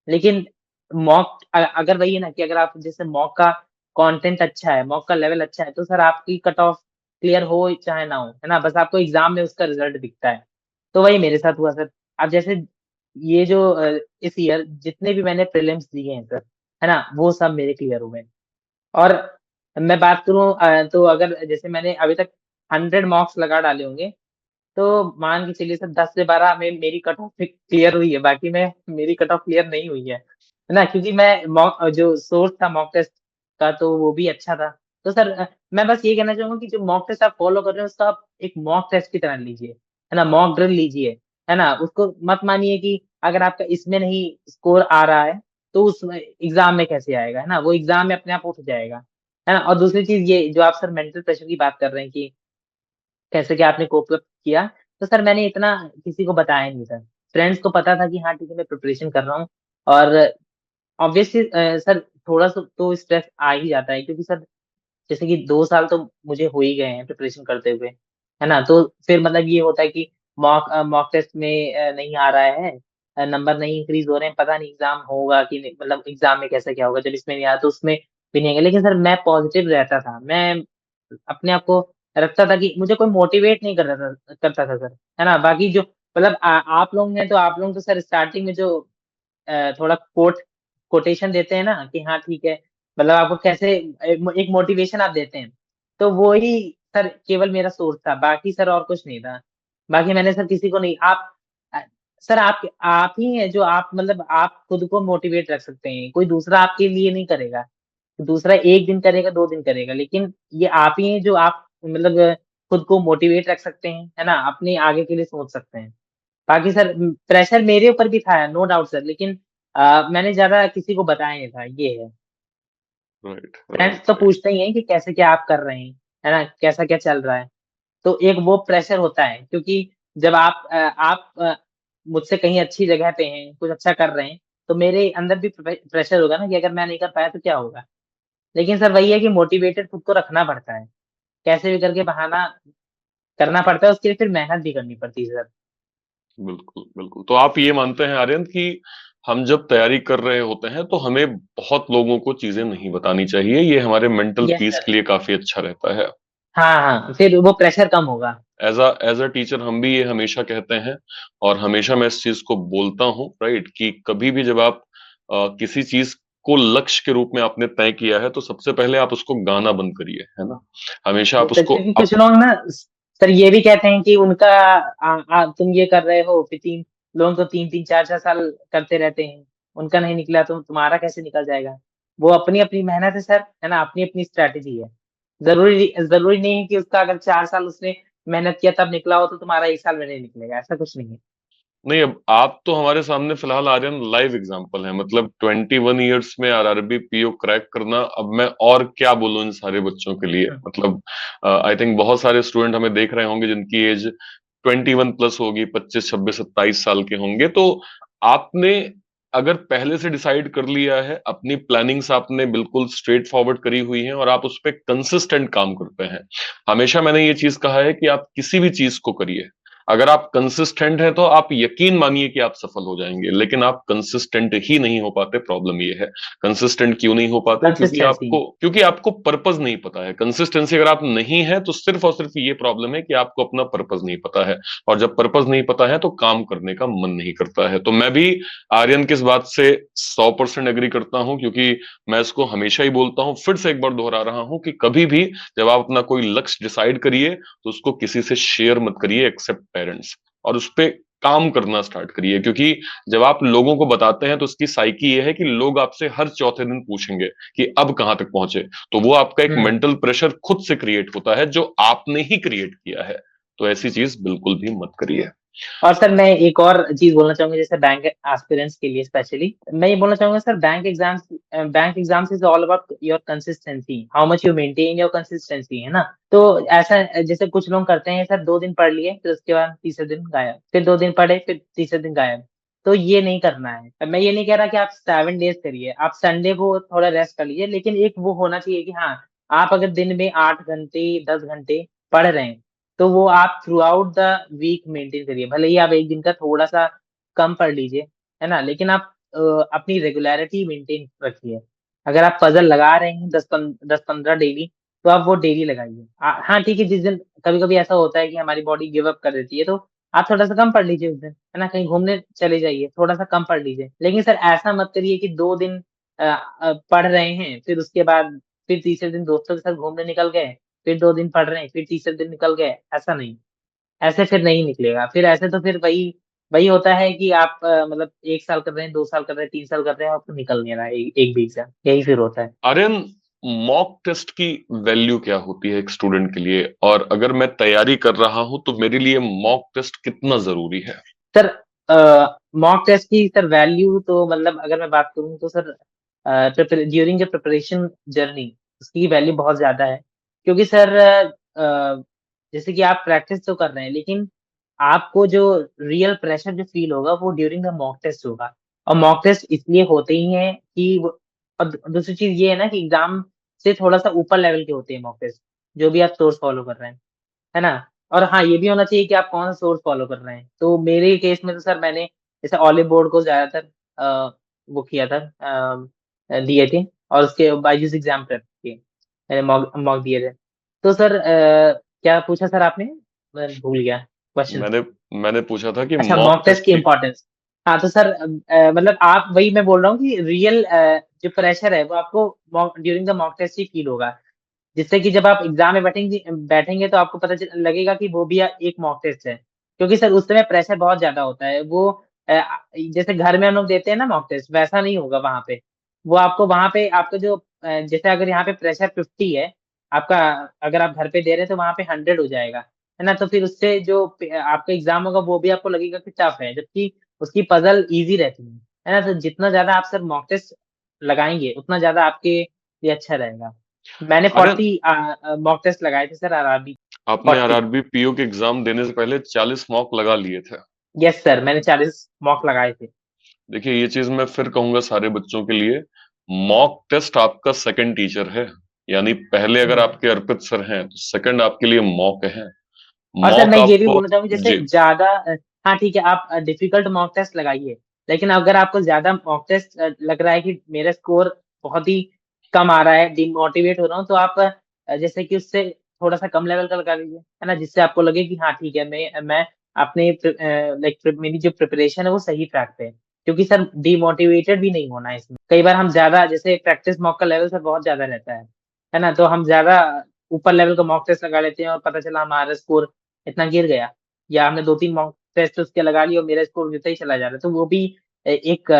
B: लेकिन मॉक अगर वही है ना कि अगर आप जैसे मॉक का कंटेंट अच्छा है, मॉक का लेवल अच्छा है, तो सर आपकी कट ऑफ क्लियर हो चाहे ना हो, है ना, बस आपको एग्जाम में उसका रिजल्ट दिखता है। तो वही मेरे साथ हुआ सर। अब जैसे ये जो इस ईयर जितने भी मैंने प्रीलिम्स दिए हैं सर, है ना, वो सब मेरे क्लियर हुए हैं। और मैं बात करूं तो अगर जैसे मैंने अभी तक 100 मार्क्स लगा डाले होंगे, तो मान के चलिए सर 10 से 12 में मेरी कट ऑफ क्लियर हुई है, बाकी में मेरी कट ऑफ क्लियर नहीं हुई है ना, क्योंकि मैं मॉक जो सोर्स था मॉक टेस्ट का तो वो भी अच्छा था। तो सर मैं बस ये कहना चाहूंगा कि जो मॉक टेस्ट आप फॉलो कर रहे हो उसका आप एक मॉक टेस्ट की तरह लीजिए, है ना, मॉक ड्रिल लीजिए, है ना। उसको मत मानिए कि अगर आपका इसमें नहीं स्कोर आ रहा है तो उस एग्जाम में कैसे आएगा, है ना, वो एग्जाम में अपने आप उठ जाएगा, है ना। और दूसरी चीज ये जो आप सर मेंटल प्रेशर की बात कर रहे हैं कि कैसे क्या आपने कोप अप किया, तो सर मैंने इतना किसी को बताया नहीं सर। फ्रेंड्स को पता था कि हाँ ठीक है मैं प्रिपरेशन कर रहा हूँ। और ऑब्वियसली सर थोड़ा सा तो स्ट्रेस आ ही जाता है क्योंकि सर जैसे कि 2 साल तो मुझे हो ही गए हैं प्रिपरेशन करते हुए, है ना। तो फिर मतलब ये होता है कि मॉक टेस्ट में नहीं आ रहा है, नंबर नहीं इंक्रीज हो रहे हैं, पता नहीं एग्जाम होगा कि नहीं, मतलब एग्जाम में कैसा क्या होगा, जब इसमें नहीं आया तो उसमें भी नहीं आएगा। लेकिन सर मैं पॉजिटिव रहता था, मैं अपने आप को रखता था कि मुझे कोई मोटिवेट नहीं करता था सर, है ना। बाकी जो मतलब आप लोग हैं तो आप लोग तो सर स्टार्टिंग में जो थोड़ा कोटेशन देते हैं ना कि हाँ ठीक है, मतलब आपको कैसे एक मोटिवेशन आप देते हैं, तो वो ही सर केवल मेरा सोर्स था, बाकी सर और कुछ नहीं था। बाकी मैंने सर किसी को नहीं, अ, सर आप ही हैं जो आप मतलब आप खुद को मोटिवेट रख सकते हैं, कोई दूसरा आपके लिए नहीं करेगा। दूसरा 1 दिन करेगा 2 दिन करेगा, लेकिन ये आप ही हैं जो आप मतलब खुद को मोटिवेट रख सकते हैं, है ना, अपने आगे के लिए सोच सकते हैं। बाकी सर प्रेशर मेरे ऊपर भी था नो डाउट सर, लेकिन मैंने ज्यादा किसी को बताया नहीं था, ये है।
A: राइट,
B: फ्रेंड्स
A: राइट,
B: तो
A: राइट।
B: पूछते ही हैं कि कैसे क्या आप कर रहे हैं, है ना, कैसा क्या चल रहा है। तो एक वो प्रेशर होता है क्योंकि जब आप मुझसे कहीं अच्छी जगह पे हैं, कुछ अच्छा कर रहे हैं, तो मेरे अंदर भी प्रेशर होगा ना कि अगर मैं नहीं कर पाया तो क्या होगा। लेकिन सर वही है कि मोटिवेटेड खुद को रखना पड़ता है, कैसे भी करके बहाना करना पड़ता है, उसके लिए फिर मेहनत भी करनी पड़ती है सर।
A: बिल्कुल, बिल्कुल। तो आप ये मानते हैं आर्यन कि हम जब तैयारी कर रहे होते हैं तो हमें बहुत लोगों को चीजें नहीं बतानी चाहिए, ये हमारे मेंटल
B: यस
A: पीस
B: सर।
A: के लिए काफी अच्छा रहता है।
B: हाँ हाँ फिर वो प्रेशर कम होगा।
A: एज अ टीचर हम भी ये हमेशा कहते हैं, और हमेशा मैं इस चीज को बोलता हूँ, राइट, कि कभी भी जब आप किसी चीज को लक्ष्य के रूप में आपने तय किया है तो सबसे पहले आप उसको गाना बंद करिए, है ना। हमेशा
B: ये
A: आप
B: सर
A: उसको
B: क्योंकि कुछ लोग ना सर ये भी कहते हैं कि उनका तुम ये कर रहे हो, फिर तीन लोग तो 3-3 4-4 साल करते रहते हैं, उनका नहीं निकला तो तुम्हारा कैसे निकल जाएगा? वो अपनी अपनी मेहनत है सर, है ना, अपनी अपनी स्ट्रैटेजी है। जरूरी जरूरी नहीं है कि उसका अगर 4 साल उसने मेहनत किया तब निकला हो तो तुम्हारा 1 साल में नहीं निकलेगा, ऐसा कुछ नहीं है।
A: नहीं, अब आप तो हमारे सामने फिलहाल आर्यन लाइव एग्जांपल है। मतलब 21 ईयर्स में आरआरबी पीओ क्रैक करना, अब मैं और क्या बोलूं इन सारे बच्चों के लिए।
B: हम्म।
A: मतलब आई थिंक बहुत सारे स्टूडेंट हमें देख रहे होंगे जिनकी एज 21 प्लस होगी, 25, 26, 27 साल के होंगे। तो आपने अगर पहले से डिसाइड कर लिया है, अपनी प्लानिंग्स आपने बिल्कुल स्ट्रेट फॉरवर्ड करी हुई हैं और आप उस पर कंसिस्टेंट काम करते हैं। हमेशा मैंने ये चीज कहा है कि आप किसी भी चीज को करिए, अगर आप कंसिस्टेंट हैं तो आप यकीन मानिए कि आप सफल हो जाएंगे। लेकिन आप कंसिस्टेंट ही नहीं हो पाते, प्रॉब्लम ये है। कंसिस्टेंट क्यों नहीं हो पाते?
B: कंसिस्टेंसी।
A: क्योंकि आपको पर्पस नहीं पता है। कंसिस्टेंसी अगर आप नहीं है तो सिर्फ और सिर्फ ये प्रॉब्लम है कि आपको अपना पर्पस नहीं पता है। और जब पर्पस नहीं पता है तो काम करने का मन नहीं करता है। तो मैं भी आर्यन की इस बात से 100% एग्री करता हूं, क्योंकि मैं इसको हमेशा ही बोलता हूं, फिर से एक बार दोहरा रहा हूं कि कभी भी जब आप अपना कोई लक्ष्य डिसाइड करिए तो उसको किसी से शेयर मत करिए एक्सेप्ट पेरेंट्स, और उस पे काम करना स्टार्ट करिए। क्योंकि जब आप लोगों को बताते हैं तो उसकी साइकी ये है कि लोग आपसे हर चौथे दिन पूछेंगे कि अब कहां तक पहुंचे। तो वो आपका एक
B: हम्म।
A: मेंटल प्रेशर खुद से क्रिएट होता है जो आपने ही क्रिएट किया है। तो ऐसी चीज बिल्कुल भी मत करिए।
B: और सर मैं एक और चीज बोलना चाहूंगा, जैसे बैंक एस्पिरेंट्स के लिए स्पेशली मैं ये बोलना चाहूंगा sir, bank exams is all about your consistency, how much you maintain your consistency, है ना। तो ऐसा जैसे कुछ लोग करते हैं सर, 2 दिन पढ़ लिए फिर उसके बाद तीसरे दिन गायब, फिर 2 दिन पढ़े फिर तीसरे दिन गायब। तो ये नहीं करना है। मैं ये नहीं कह रहा कि आप 7 डेज करिए, आप संडे को थोड़ा रेस्ट कर लीजिए, लेकिन एक वो होना चाहिए कि हाँ, आप अगर दिन में 8 घंटे 10 घंटे पढ़ रहे हैं तो वो आप throughout the week maintain करिए। भले ही आप एक दिन का थोड़ा सा कम पढ़ लीजिए, है ना, लेकिन आप अपनी रेगुलरिटी मेंटेन रखिए। अगर आप पजल लगा रहे हैं 10-15 डेली, तो आप वो डेली लगाइए। हाँ ठीक है, जिस दिन कभी कभी ऐसा होता है कि हमारी बॉडी गिव अप कर देती है, तो आप थोड़ा सा कम पढ़ लीजिए उस दिन, है ना, कहीं घूमने चले जाइए, थोड़ा सा कम पढ़ लीजिए। लेकिन सर ऐसा मत करिए कि 2 दिन पढ़ रहे हैं, फिर उसके बाद फिर तीसरे दिन दोस्तों के साथ घूमने निकल गए, फिर 2 दिन पढ़ रहे हैं, फिर तीसरे दिन निकल गए, ऐसा नहीं। ऐसे फिर नहीं निकलेगा। फिर ऐसे तो फिर वही वही होता है कि आप मतलब 1 साल कर रहे हैं, 2 साल कर रहे हैं, 3 साल कर रहे हैं, आपको निकल नहीं रहा है एक भी एग्जाम, यही फिर होता है।
A: आर्यन, मॉक टेस्ट की वैल्यू क्या होती है एक स्टूडेंट के लिए? और अगर मैं तैयारी कर रहा हूं तो मेरे लिए मॉक टेस्ट कितना जरूरी है?
B: सर मॉक टेस्ट की सर वैल्यू तो मतलब अगर मैं बात करूं तो sir during the preparation journey उसकी वैल्यू बहुत ज्यादा है। क्योंकि सर जैसे कि आप प्रैक्टिस तो कर रहे हैं, लेकिन आपको जो रियल प्रेशर जो फील होगा वो ड्यूरिंग द मॉक टेस्ट होगा। और मॉक टेस्ट इसलिए होते ही हैं कि और दूसरी चीज ये है ना कि एग्जाम से थोड़ा सा ऊपर लेवल के होते हैं मॉक टेस्ट, जो भी आप सोर्स फॉलो कर रहे हैं, है ना। और हाँ, ये भी होना चाहिए कि आप कौन सा सोर्स फॉलो कर रहे हैं। तो मेरे केस में तो सर मैंने जैसे ऑलिव बोर्ड को ज्यादातर वो किया था, दिए थे, और उसके बायजूस एग्जाम प्रेप किए, मैंने मॉक मॉक दिए थे। तो सर क्या पूछा सर आपने, मैं भूल गया क्वेश्चन।
A: मैंने मैंने पूछा था कि
B: अच्छा,
A: मॉक
B: मॉक टेस्ट
A: टेस्ट
B: की
A: की।
B: इम्पोर्टेंस। हाँ तो सर मतलब आप वही मैं बोल रहा हूँ कि रियल जो प्रेशर है वो आपको ड्यूरिंग द मॉक टेस्ट ही फील होगा, जिससे कि जब आप एग्जाम में बैठेंगे बैठेंगे तो आपको पता लगेगा कि वो भी एक मॉक टेस्ट है। क्योंकि सर उस समय प्रेशर बहुत ज्यादा होता है। वो जैसे घर में हम लोग देते हैं ना मॉक टेस्ट, वैसा नहीं होगा वहां पे। वो आपको वहां पे आपको जो जैसे अगर यहाँ पे प्रेशर 50 है आपका, अगर आप घर पे दे रहे हैं तो वहां पे 100 हो जाएगा, है ना। तो फिर उससे जो आपका एग्जाम होगा वो भी आपको लगेगा कि टफ है, जबकि उसकी पजल इजी रहती है ना। तो जितना ज्यादा आप सर मॉक टेस्ट लगाएंगे उतना ज्यादा आपके लिए अच्छा रहेगा। मैंने
A: आर्यन,
B: 40 मॉक टेस्ट लगाए थे सर, आरआरबी
A: आपने
B: 40।
A: आरआरबी पीओ के एग्जाम देने से पहले 40 मॉक लगा लिए थे।
B: यस सर, मैंने 40 मॉक लगाए थे।
A: देखिए, ये चीज मैं फिर कहूंगा सारे बच्चों के लिए, मॉक टेस्ट आपका सेकंड टीचर है। यानी पहले अगर
B: हम्म।
A: आपके अर्पित सर हैं तो सेकंड आपके लिए मॉक है।
B: और सर
A: मॉक
B: मैं ये भी
A: आपको।
B: बोलना चाहूंगा, जैसे
A: जी।
B: ज्यादा हाँ ठीक है, आप डिफिकल्ट मॉक टेस्ट लगाइए, लेकिन अगर आपको ज्यादा मॉक टेस्ट लग रहा है कि मेरा स्कोर बहुत ही कम आ रहा है, डिमोटिवेट हो रहा हूँ, तो आप जैसे कि उससे थोड़ा सा कम लेवल का लगा लीजिए, है ना, जिससे आपको लगे कि हाँ ठीक है, मैं अपने लाइक मेरी जो प्रिपरेशन है वो सही ट्रैक पे है। क्योंकि सर डिमोटिवेटेड भी नहीं होना है इसमें। कई बार हम ज्यादा जैसे प्रैक्टिस मॉक का लेवल सर बहुत ज्यादा रहता है ना, तो हम ज्यादा ऊपर लेवल का मॉक टेस्ट लगा लेते हैं और पता चला हमारा स्कोर इतना गिर गया, या हमने 2-3 मॉक टेस्ट उसके लगा लिए और मेरा स्कोर गिरता ही चला जा रहा है, तो वो भी एक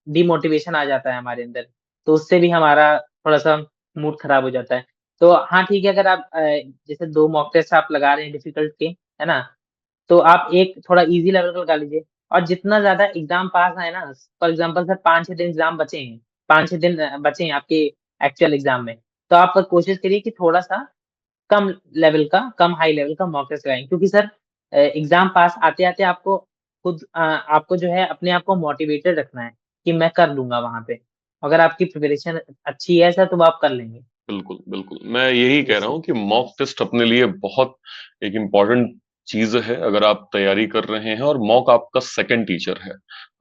B: डिमोटिवेशन आ जाता है हमारे अंदर। तो उससे भी हमारा थोड़ा-सा मूड खराब हो जाता है। तो हाँ, ठीक है, अगर आप जैसे 2 मॉक टेस्ट आप लगा रहे हैं डिफिकल्ट के, है ना? तो आप एक थोड़ा ईज़ी लेवल का लगा लीजिए, और जितना ज़्यादा एग्ज़ाम पास आए ना, फॉर एग्ज़ाम्पल सर 5-6 दिन एग्ज़ाम बचे हैं, 5-6 दिन बचे हैं आपके एक्चुअल एग्ज़ाम में, तो आप कोशिश करिए कि थोड़ा-सा कम लेवल का, कम हाई लेवल का मॉक टेस्ट लगाएँ, क्योंकि सर एग्ज़ाम पास आते-आते आपको खुद आपको जो है अपने आप को मोटिवेटेड रखना है कि मैं कर लूँगा वहाँ पे। अगर आपकी प्रिपरेशन अच्छी है सर, तो वो आप कर लेंगे।
A: बिल्कुल, बिल्कुल। मैं यही कह
B: यस
A: रहा
B: सर।
A: हूँ कि मॉक टेस्ट अपने लिए बहुत एक इम्पोर्टेंट चीज़ है, अगर आप तैयारी कर रहे हैं और मॉक आपका सेकंड टीचर है।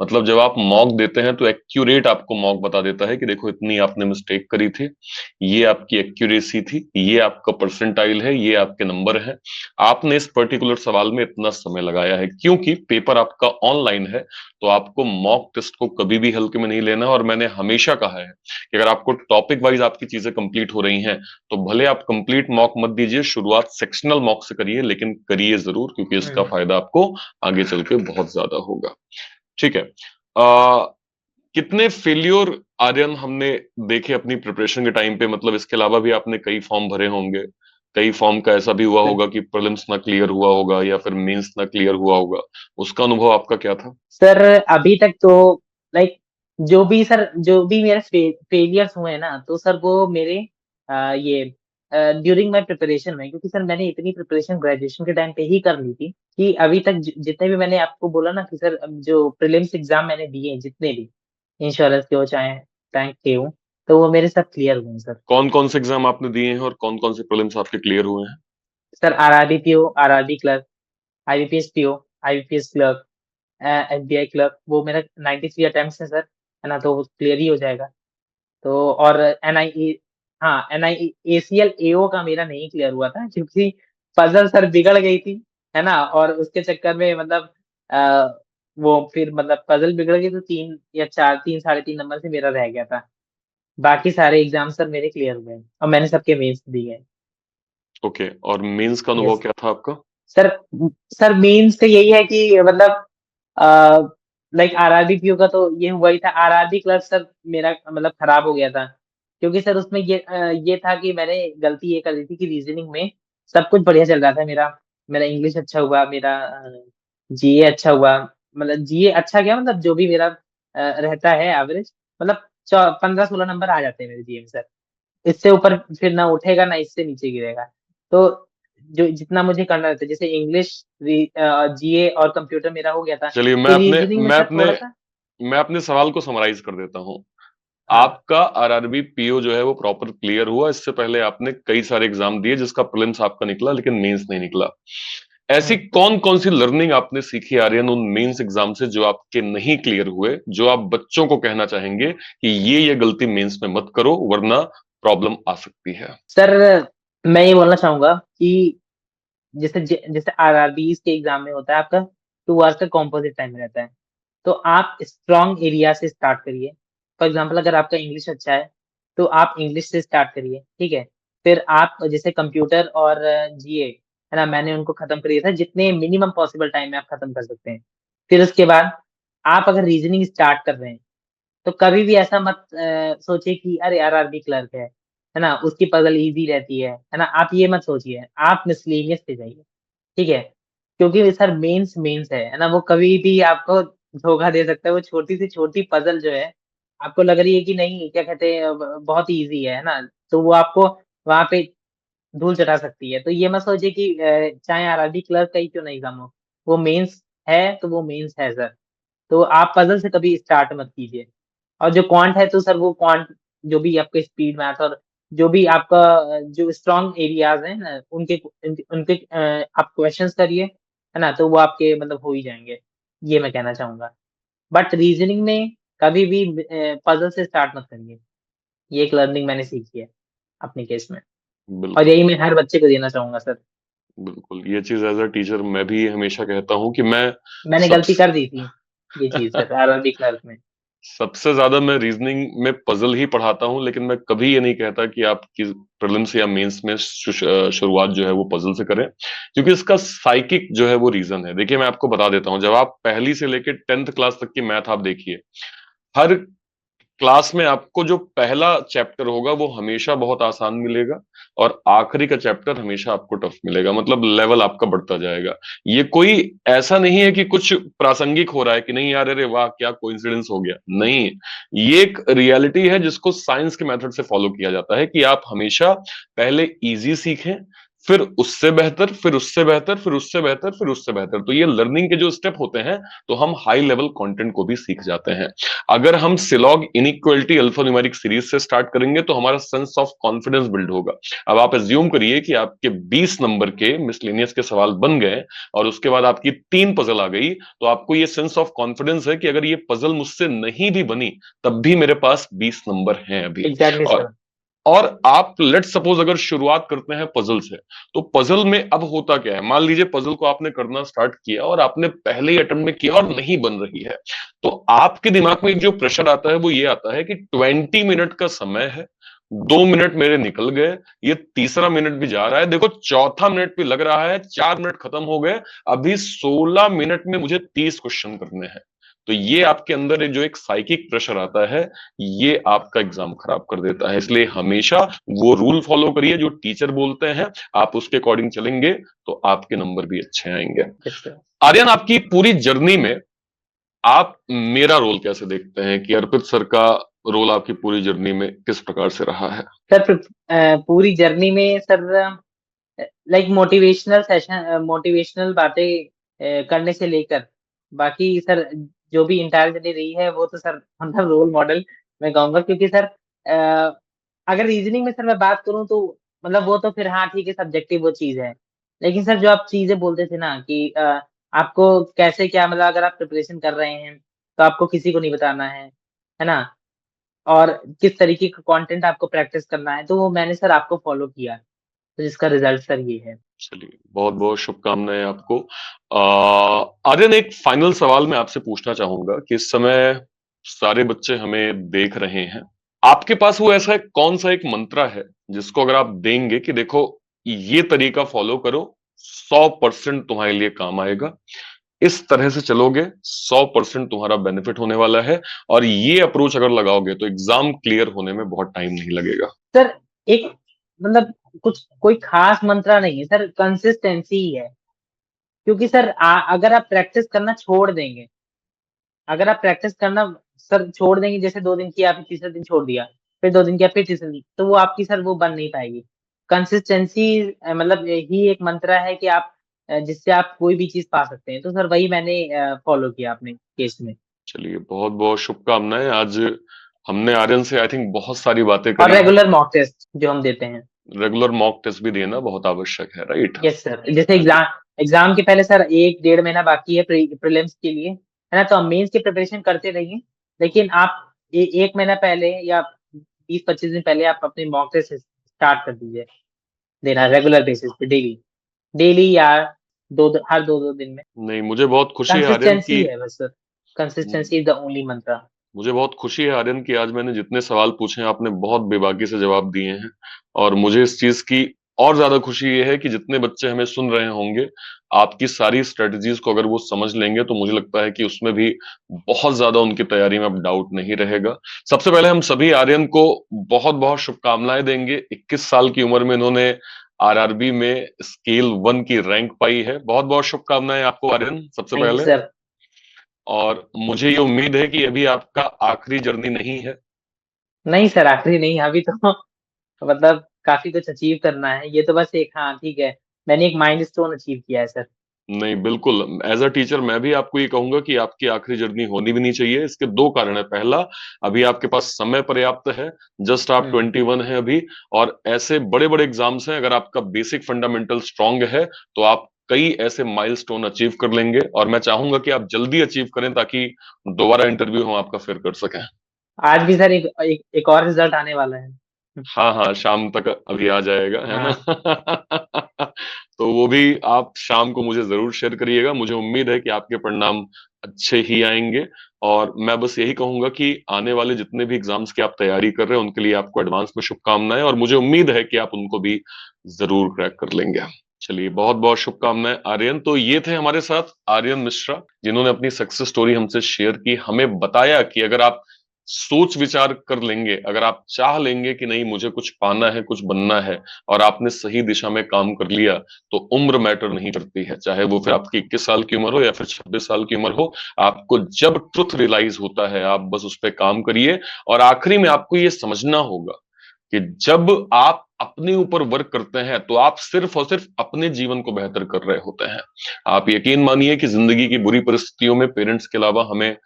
A: मतलब जब आप मॉक देते हैं तो एक्यूरेट आपको मॉक बता देता है कि देखो इतनी आपने मिस्टेक करी थी, ये आपकी एक्यूरेसी थी, ये आपका परसेंटाइल है, ये आपके नंबर हैं। आपने इस पर्टिकुलर सवाल में इतना समय लगाया है। क्योंकि पेपर आपका ऑनलाइन है, तो आपको मॉक टेस्ट को कभी भी हल्के में नहीं लेना, और मैंने हमेशा कहा है कि अगर आपको टॉपिक वाइज आपकी चीजें कंप्लीट हो रही हैं, तो भले आप कंप्लीट मॉक मत दीजिए, शुरुआत सेक्शनल मॉक से करिए, लेकिन करिए जरूर, क्योंकि इसका
B: हुँ।
A: फायदा आपको आगे चल के बहुत ज्यादा होगा। ठीक है। आ, कितने फेल्योर आर्यन हमने देखे अपनी प्रिपरेशन के टाइम पे? मतलब इसके अलावा भी आपने कई फॉर्म भरे होंगे, कई फॉर्म का ऐसा भी हुआ
B: सर
A: होगा कि प्रीलिम्स ना क्लियर हुआ होगा या फिर मेंस ना क्लियर हुआ होगा। उसका अनुभव आपका क्या था?
B: सर अभी तक तो लाइक जो भी मेरे फेलियर्स हुए हैं ना, तो सर वो मेरे ये ड्यूरिंग माय प्रिपरेशन में, क्योंकि सर मैंने इतनी प्रिपरेशन ग्रेजुएशन के टाइम पे ही कर ली थी कि अभी तक जितने भी मैंने आपको बोला ना कि सर जो प्रीलिम्स एग्जाम मैंने दिए हैं जितने भी, इंश्योरेंस के हो चाहे बैंक के हो, तो वो मेरे सब क्लियर हुए हैं सर।
A: कौन कौन से एग्जाम आपने दिए हैं और कौन कौन से प्रीलिम्स आपके क्लियर हुए हैं?
B: Sir RRB PO, RRB clerk, IBPS PO, IBPS clerk, SBI clerk, वो मेरा 93 अटेम्प्ट्स है सर, है ना? तो वो क्लियर ही हो जाएगा। तो और एनआईए, हाँ, एनआई एसीएल एओ का मेरा नहीं क्लियर हुआ था, क्योंकि पजल सर बिगड़ गई थी, है ना? और उसके चक्कर में मतलब वो फिर मतलब पजल बिगड़ गई, तो 3 या 4, 3 साढ़े 3 नंबर से मेरा रह गया था। बाकी सारे एग्ज़ाम सर मेरे क्लियर हुए हैं और मैंने सबके मेंस दिए हैं।
A: ओके, और मेंस का अनुभव
B: यस
A: क्या था आपका?
B: सर। सर मेंस से यही है कि मतलब अ, लाइक आरआरबी पीओ का तो ये हुआ ही था। आरआरबी क्लर्क सर मेरा मतलब खराब हो गया था, क्योंकि सर उसमें ये था कि मैंने गलती ये कर दी थी कि रीजनिंग में सब कुछ बढ़िया चल रहा था मेरा। मेरा इंग्लिश अच्छा हुआ, मेरा जीए अच्छा हुआ, मतलब जीए अच्छा क्या, मतलब जो भी मेरा रहता है एवरेज, मतलब 15-16 नंबर आ जाते हैं मेरे जीए में सर। इससे ऊपर फिर ना उठेगा ना इससे नीचे गिरेगा। तो जो जितना मुझे करना रहता है, जैसे इंग्लिश, जीए और कंप्यूटर मेरा हो गया था।
A: चलिए,
B: फिर रीजनिंग में सर थोड़ा-सा।
A: मैं अपने सवाल को समराइज कर देता हूँ।
B: हाँ।
A: आपका आरआरबी पीओ जो है वो प्रॉपर क्लियर हुआ, इससे पहले आपने कई सारे एग्जाम दिए जिसका प्रीलिम्स आपका निकला लेकिन मेंस नहीं निकला। ऐसी
B: हुँ।
A: कौन कौन सी लर्निंग आपने सीखी आर्यन उन मेंस एग्जाम से जो आपके नहीं क्लियर हुए, जो आप बच्चों को कहना चाहेंगे कि ये गलती मेंस में मत करो वरना प्रॉब्लम आ सकती है?
B: सर मैं ये बोलना चाहूँगा कि जैसे आरआरबीज़ के एग्ज़ाम में होता है आपका 2 आवर्स का कंपोज़िट टाइम रहता है। तो आप स्ट्रॉन्ग एरिया से स्टार्ट करिए। फॉर एग्ज़ाम्पल अगर आपका इंग्लिश अच्छा है, तो आप इंग्लिश से स्टार्ट करिए, ठीक है? फिर आप जैसे कंप्यूटर और जीए, है ना? मैंने उनको खत्म कर दिया था, जितने मिनिमम पॉसिबल टाइम में आप खत्म कर सकते हैं। फिर उसके बाद आप अगर रीज़निंग स्टार्ट कर रहे हैं, तो कभी भी ऐसा मत सोचिए कि अरे आरआरबी क्लर्क है ना? उसकी पज़ल ईज़ी रहती है ना? आप ये मत सोचिए, आप मिसलेनियस पे जाइए, ठीक है? क्योंकि सर मेंस है ना? वो कभी भी आपको धोखा दे सकता है। वो छोटी से छोटी पज़ल जो है, आपको लग रही है कि नहीं क्या कहते हैं ब बहुत ईज़ी है ना? तो वो आपको वहाँ पे धूल चटा सकती है। तो ये मत सोचिए कि चाहे आरआरबी क्लर्क का ही क्यों ना एग्ज़ाम हो, वो मेंस है तो वो मेंस है सर। तो आप पज़ल से कभी स्टार्ट मत कीजिए। और जो क्वांट है तो सर वो क्वांट जो भी आपके स्पीड मैथ और जो भी आपका जो स्ट्रॉन्ग एरियाज़ हैं ना, उनके आप क्वेश्चन्स करिए, है ना? तो वो आपके मतलब हो ही जाएँगे। ये मैं कहना चाहूँगा। बट रीज़निंग में कभी भी पज़ल से स्टार्ट मत करिए। ये एक लर्निंग मैंने सीखी है अपने केस में, और
A: बिल्कुल,
B: यही मैं हर बच्चे को देना चाहूँगा सर।
A: बिल्कुल। ये चीज़ एज़ अ टीचर मैं भी हमेशा कहता हूँ कि मैं
B: मैंने गलती
A: सबस
B: कर दी थी, ये चीज़ सर आरआरबी क्लर्क में।
A: सबसे ज्यादा मैं रीजनिंग में पजल ही पढ़ाता हूं, लेकिन मैं कभी ये नहीं कहता कि आप प्रीलिम्स या मेंस में शुरुआत जो है वो पजल से करें, क्योंकि इसका साइकिक जो है वो रीजन है। देखिए मैं आपको बता देता हूं, जब आप पहली से लेकर 10th क्लास तक की मैथ आप देखिए, हर क्लास में आपको जो पहला चैप्टर होगा वो हमेशा बहुत आसान मिलेगा, और आखिरी का चैप्टर हमेशा आपको टफ मिलेगा, मतलब लेवल आपका बढ़ता जाएगा। ये कोई ऐसा नहीं है कि कुछ प्रासंगिक हो रहा है कि नहीं यार अरे वाह क्या कोइंसिडेंस हो गया, नहीं। ये एक रियलिटी है जिसको साइंस के मेथड से फॉलो किया जाता है कि आप हमेशा पहले इजी सीखें, फिर उससे बेहतर, फिर उससे बेहतर, फिर उससे बेहतर, फिर उससे बेहतर। तो ये लर्निंग के जो स्टेप होते हैं, तो हम हाई लेवल कंटेंट को भी सीख जाते हैं। अगर हम सिलॉग इनइक्वलिटी अल्फा न्यूमेरिक सीरीज से स्टार्ट करेंगे तो हमारा सेंस ऑफ कॉन्फिडेंस बिल्ड होगा। अब आप एज्यूम करिए कि आपके 20 नंबर के मिसलेनियस के सवाल बन गए, और उसके बाद आपकी 3 पजल आ गई, तो आपको ये सेंस ऑफ कॉन्फिडेंस है कि अगर ये पजल मुझसे नहीं भी बनी तब भी मेरे पास 20 नंबर हैं अभी।
B: एग्जैक्टली
A: और
B: सर।
A: और आप लेट सपोज अगर शुरुआत करते हैं पजल से, तो पजल में अब होता क्या है, मान लीजिए पजल को आपने करना स्टार्ट किया और आपने पहले ही अटेम्प्ट में किया और नहीं बन रही है, तो आपके दिमाग में जो प्रेशर आता है वो ये आता है कि 20 मिनट का समय है, 2 मिनट मेरे निकल गए, ये तीसरा मिनट भी जा रहा है, देखो चौथा मिनट भी लग रहा है, 4 मिनट खत्म हो गए, अभी 16 मिनट में मुझे 30 क्वेश्चन करने हैं। तो ये आपके अंदर जो एक साइकिक प्रेशर आता है, ये आपका एग्जाम खराब कर देता है। इसलिए हमेशा वो रूल फॉलो करिए जो टीचर बोलते हैं, आप उसके अकॉर्डिंग चलेंगे तो आपके नंबर भी अच्छे आएंगे।
B: Yes sir.
A: आर्यन, आपकी पूरी जर्नी में आप मेरा रोल कैसे देखते हैं, कि अर्पित सर का रोल आपकी पूरी जर्नी में किस प्रकार से रहा है?
B: सर पूरी जर्नी में sir like motivational session, motivational बातें करने से लेकर बाकी सर जो भी इंटायर जर्नी रही है वो तो सर मतलब रोल मॉडल मैं कहूंगा, क्योंकि सर अगर रीजनिंग में सर मैं बात करूं तो मतलब वो तो फिर हाँ ठीक है सब्जेक्टिव वो चीज है। लेकिन सर जो आप चीजें बोलते थे ना कि आपको कैसे क्या मतलब अगर आप प्रिपरेशन कर रहे हैं तो आपको किसी को नहीं बताना है ना, और किस तरीके का कंटेंट आपको प्रैक्टिस करना है, तो वो मैंने सर आपको फॉलो किया, तो जिसका रिजल्ट सर ये है।
A: चलिए बहुत बहुत शुभकामनाएं आपको। आर्यन, एक फाइनल सवाल मैं आपसे पूछना चाहूंगा कि इस समय सारे बच्चे हमें देख रहे हैं, आपके पास वो ऐसा कौन सा एक मंत्र है जिसको अगर आप देंगे कि देखो ये तरीका फॉलो करो, 100% तुम्हारे लिए काम आएगा, इस तरह से चलोगे 100% तुम्हारा बेनिफिट होने वाला है, और ये अप्रोच अगर लगाओगे तो एग्जाम क्लियर होने में बहुत टाइम नहीं लगेगा?
B: सर एक मतलब कुछ कोई खास मंत्रा नहीं है सर, कंसिस्टेंसी ही है। क्योंकि सर अगर आप प्रैक्टिस करना छोड़ देंगे, अगर आप प्रैक्टिस करना सर छोड़ देंगे, जैसे 2 दिन किया फिर तीसरे दिन छोड़ दिया, फिर 2 दिन किया फिर तीसरे दिन, तो वो आपकी सर वो बन नहीं पाएगी। कंसिस्टेंसी मतलब यही एक मंत्रा है कि आप जिससे आप कोई भी चीज पा सकते हैं, तो सर वही मैंने फॉलो किया अपने केस में।
A: चलिए बहुत बहुत शुभकामनाएं। आज हमने आर्यन से आई थिंक बहुत सारी बातें
B: और
A: करी हैं।
B: रेगुलर मॉक टेस्ट जो हम देते हैं।
A: रेगुलर मॉक टेस्ट भी देना बहुत आवश्यक है, राइट?
B: यस सर, जैसे
A: हाँ जी।
B: एग्जाम के पहले सर 1 डेढ़ महीना बाकी है प्रीलिम्स के लिए, है ना, तो हम मेंस की प्रिपरेशन करते रहिए। लेकिन आप 1 महीना पहले या 20-25 दिन पहले आप अपनी मॉक टेस्ट स्टार्ट कर दीजिए देना, रेगुलर बेसिस पे, डेली डेली या हर 2-2 दिन में।
A: नहीं, मुझे बहुत खुशी है आर्यन
B: कंसिस्टेंसी
A: की,
B: है बस sir, consistency is the only मंत्र।
A: मुझे बहुत खुशी है आर्यन की आज मैंने जितने सवाल पूछे हैं आपने बहुत बेबाकी से जवाब दिए हैं। और मुझे इस चीज की और ज्यादा खुशी ये है कि जितने बच्चे हमें सुन रहे होंगे, आपकी सारी स्ट्रेटजीज को अगर वो समझ लेंगे तो मुझे लगता है कि उसमें भी बहुत ज्यादा उनकी तैयारी में अब डाउट नहीं रहेगा। सबसे पहले हम सभी आर्यन को बहुत बहुत शुभकामनाएं देंगे। 21 साल की उम्र में इन्होंने आरआरबी में स्केल 1 की रैंक पाई है। बहुत बहुत शुभकामनाएं आपको आर्यन, सबसे
B: थैंक यू
A: पहले।
B: सर।
A: और मुझे ये उम्मीद है कि अभी आपका आखिरी जर्नी नहीं है।
B: नहीं सर आखिरी नहीं, अभी तो मतलब काफी कुछ अचीव करना है, ये तो बस एक हाँ ठीक है, मैंने एक माइलस्टोन अचीव किया है सर।
A: नहीं, बिल्कुल एज अ टीचर मैं भी आपको ये कहूंगा कि आपकी आखिरी जर्नी होनी भी नहीं चाहिए। इसके दो कारण है। पहला, अभी आपके पास समय पर्याप्त है, जस्ट आप
B: हम्म।
A: 21 हैं अभी, और ऐसे बड़े बड़े एग्जाम्स हैं, अगर आपका बेसिक फंडामेंटल स्ट्रांग है तो आप कई ऐसे माइलस्टोन अचीव कर लेंगे, और मैं चाहूंगा कि आप जल्दी अचीव करें ताकि दोबारा इंटरव्यू हम आपका फिर कर सकें।
B: आज भी सर एक और रिजल्ट आने वाला है।
A: हाँ हाँ, शाम तक अभी आ जाएगा, है ना?
B: हाँ।
A: तो वो भी आप शाम को मुझे जरूर शेयर करिएगा। मुझे उम्मीद है कि आपके परिणाम अच्छे ही आएंगे। और मैं बस यही कहूंगा कि आने वाले जितने भी एग्जाम्स की आप तैयारी कर रहे हैं उनके लिए आपको एडवांस में शुभकामनाएं, और मुझे उम्मीद है कि आप उनको भी जरूर क्रैक कर लेंगे। चलिए, बहुत बहुत शुभकामनाएं आर्यन। तो ये थे हमारे साथ आर्यन मिश्रा, जिन्होंने अपनी सक्सेस स्टोरी हमसे शेयर की, हमें बताया कि अगर आप सोच विचार कर लेंगे, अगर आप चाह लेंगे कि नहीं मुझे कुछ पाना है, कुछ बनना है, और आपने सही दिशा में काम कर लिया, तो उम्र मैटर नहीं करती है, चाहे वो फिर आपकी 21 साल की उम्र हो या फिर 26 साल की उम्र हो। आपको जब ट्रुथ रियलाइज होता है, आप बस उस पर काम करिए। और आखिरी में आपको ये समझना होगा कि जब आप अपने ऊपर वर्क करते हैं तो आप सिर्फ और सिर्फ अपने जीवन को बेहतर कर रहे होते हैं। आप यकीन मानिए कि जिंदगी की बुरी परिस्थितियों में पेरेंट्स के अलावा हमें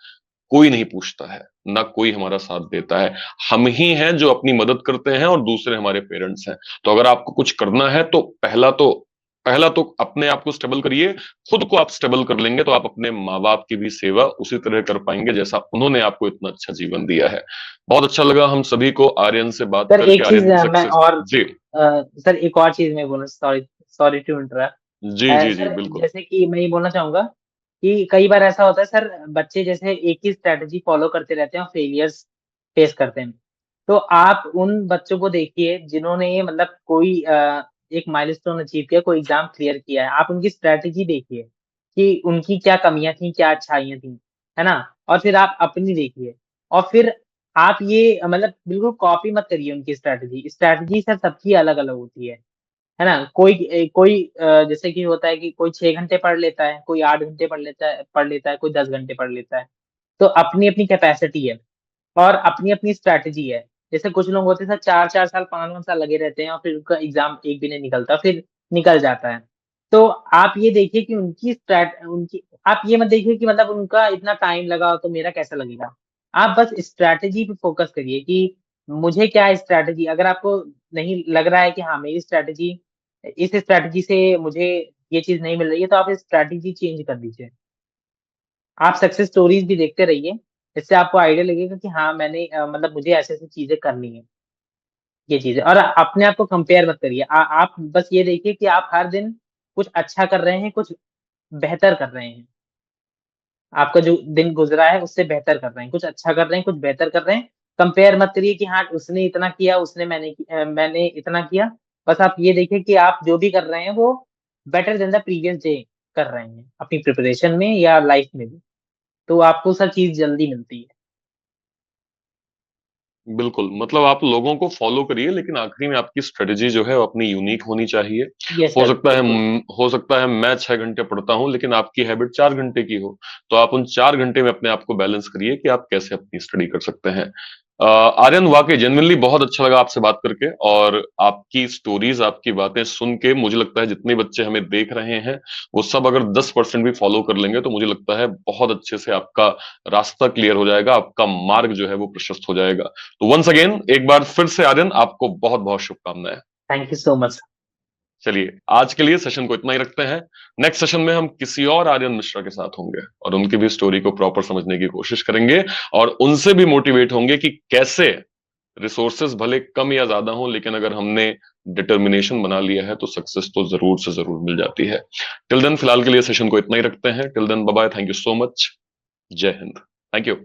A: कोई नहीं पूछता है, ना कोई हमारा साथ देता है। हम ही हैं जो अपनी मदद करते हैं और दूसरे हमारे पेरेंट्स हैं। तो अगर आपको कुछ करना है तो पहला तो अपने आप को स्टेबल करिए। खुद को आप स्टेबल कर लेंगे तो आप अपने माँ बाप की भी सेवा उसी तरह कर पाएंगे जैसा उन्होंने आपको इतना अच्छा जीवन दिया है। बहुत अच्छा लगा हम सभी को आर्यन से बात
B: सर
A: करके,
B: एक चीज
A: आर्यन की
B: मैं
A: सक्सेस।
B: और
A: जी
B: सर एक और चीज मैं बोलूँ, सॉरी सॉरी टू इंटरप्ट।
A: जी जी जी
B: सर
A: बिल्कुल।
B: जैसे कि मैं ये बोलना चाहूंगा कि कई बार ऐसा होता है सर, बच्चे जैसे एक ही स्ट्रेटजी फॉलो करते रहते हैं और फेलियर्स फेस करते हैं। तो आप उन बच्चों को देखिए जिन्होंने मतलब कोई एक माइलस्टोन अचीव किया, कोई एग्जाम क्लियर किया है, आप उनकी स्ट्रेटजी देखिए कि उनकी क्या कमियां थी, क्या अच्छाइयां थी, है ना। और फिर आप अपनी देखिए, और फिर आप ये मतलब बिल्कुल कॉपी मत करिए उनकी स्ट्रेटजी। स्ट्रेटजी सर सबकी अलग अलग होती है ना। कोई जैसे कि होता है कि कोई 6 घंटे पढ़ लेता है, कोई 8 घंटे पढ़ लेता है, कोई 10 घंटे पढ़ लेता है। तो अपनी अपनी कैपेसिटी है और अपनी अपनी स्ट्रैटेजी है। जैसे कुछ लोग होते हैं सर 4 4 साल 5 5 साल लगे रहते हैं और फिर उनका एग्जाम एक भी नहीं निकलता, फिर निकल जाता है। तो आप ये देखिए कि उनकी आप ये मत देखिए कि मतलब उनका इतना टाइम लगा तो मेरा कैसा लगेगा। आप बस स्ट्रैटेजी पे फोकस करिए कि मुझे क्या स्ट्रैटेजी, अगर आपको नहीं लग रहा है कि हाँ मेरी स्ट्रैटेजी, इस स्ट्रैटेजी से मुझे ये चीज नहीं मिल रही है, तो आप स्ट्रैटेजी चेंज कर दीजिए। आप सक्सेस स्टोरीज भी देखते रहिए, इससे आपको आइडिया लगेगा कि हाँ मैंने मतलब मुझे ऐसे ऐसी चीजें करनी है, ये चीजें। और अपने आप को कंपेयर मत करिए। आप बस ये देखिए कि आप हर दिन कुछ अच्छा कर रहे हैं, कुछ बेहतर कर रहे हैं। आपका जो दिन गुजरा है उससे बेहतर कर रहे हैं, कुछ अच्छा कर रहे हैं, कुछ बेहतर कर रहे हैं। कंपेयर मत करिए कि हाँ उसने इतना किया, मैंने इतना किया। बस आप ये देखिए कि आप जो भी कर रहे हैं वो better than the previous day कर रहे हैं, अपनी प्रिपरेशन में या लाइफ में भी। तो आपको सब चीज जल्दी मिलती
A: बिल्कुल, मतलब आप लोगों को फॉलो करिए, लेकिन आखिरी में आपकी स्ट्रेटेजी जो है वो अपनी यूनिक होनी चाहिए।
B: है। यस सर, बिल्कुल।
A: हो सकता है मैं 6 घंटे पढ़ता हूं लेकिन आपकी हैबिट 4 घंटे की हो, तो आप उन 4 घंटे में अपने आप को बैलेंस करिए कि आप कैसे अपनी स्टडी कर सकते हैं। आर्यन, वाकई जेन्युइनली बहुत अच्छा लगा आपसे बात करके, और आपकी स्टोरीज, आपकी बातें सुन के मुझे लगता है जितने बच्चे हमें देख रहे हैं वो सब अगर 10% भी फॉलो कर लेंगे तो मुझे लगता है बहुत अच्छे से आपका रास्ता क्लियर हो जाएगा, आपका मार्ग जो है वो प्रशस्त हो जाएगा। तो वंस अगेन एक बार फिर से आर्यन, आपको बहुत बहुत शुभकामनाएं।
B: Thank you so much.
A: चलिए, आज के लिए सेशन को इतना ही रखते हैं। नेक्स्ट सेशन में हम किसी और आर्यन मिश्रा के साथ होंगे और उनकी भी स्टोरी को प्रॉपर समझने की कोशिश करेंगे, और उनसे भी मोटिवेट होंगे कि कैसे रिसोर्सेज भले कम या ज्यादा हो, लेकिन अगर हमने डिटर्मिनेशन बना लिया है तो सक्सेस तो जरूर से जरूर मिल जाती है। टिल देन, फिलहाल के लिए सेशन को इतना ही रखते हैं। Till then, bye bye, thank you so much. जय हिंद। Thank you.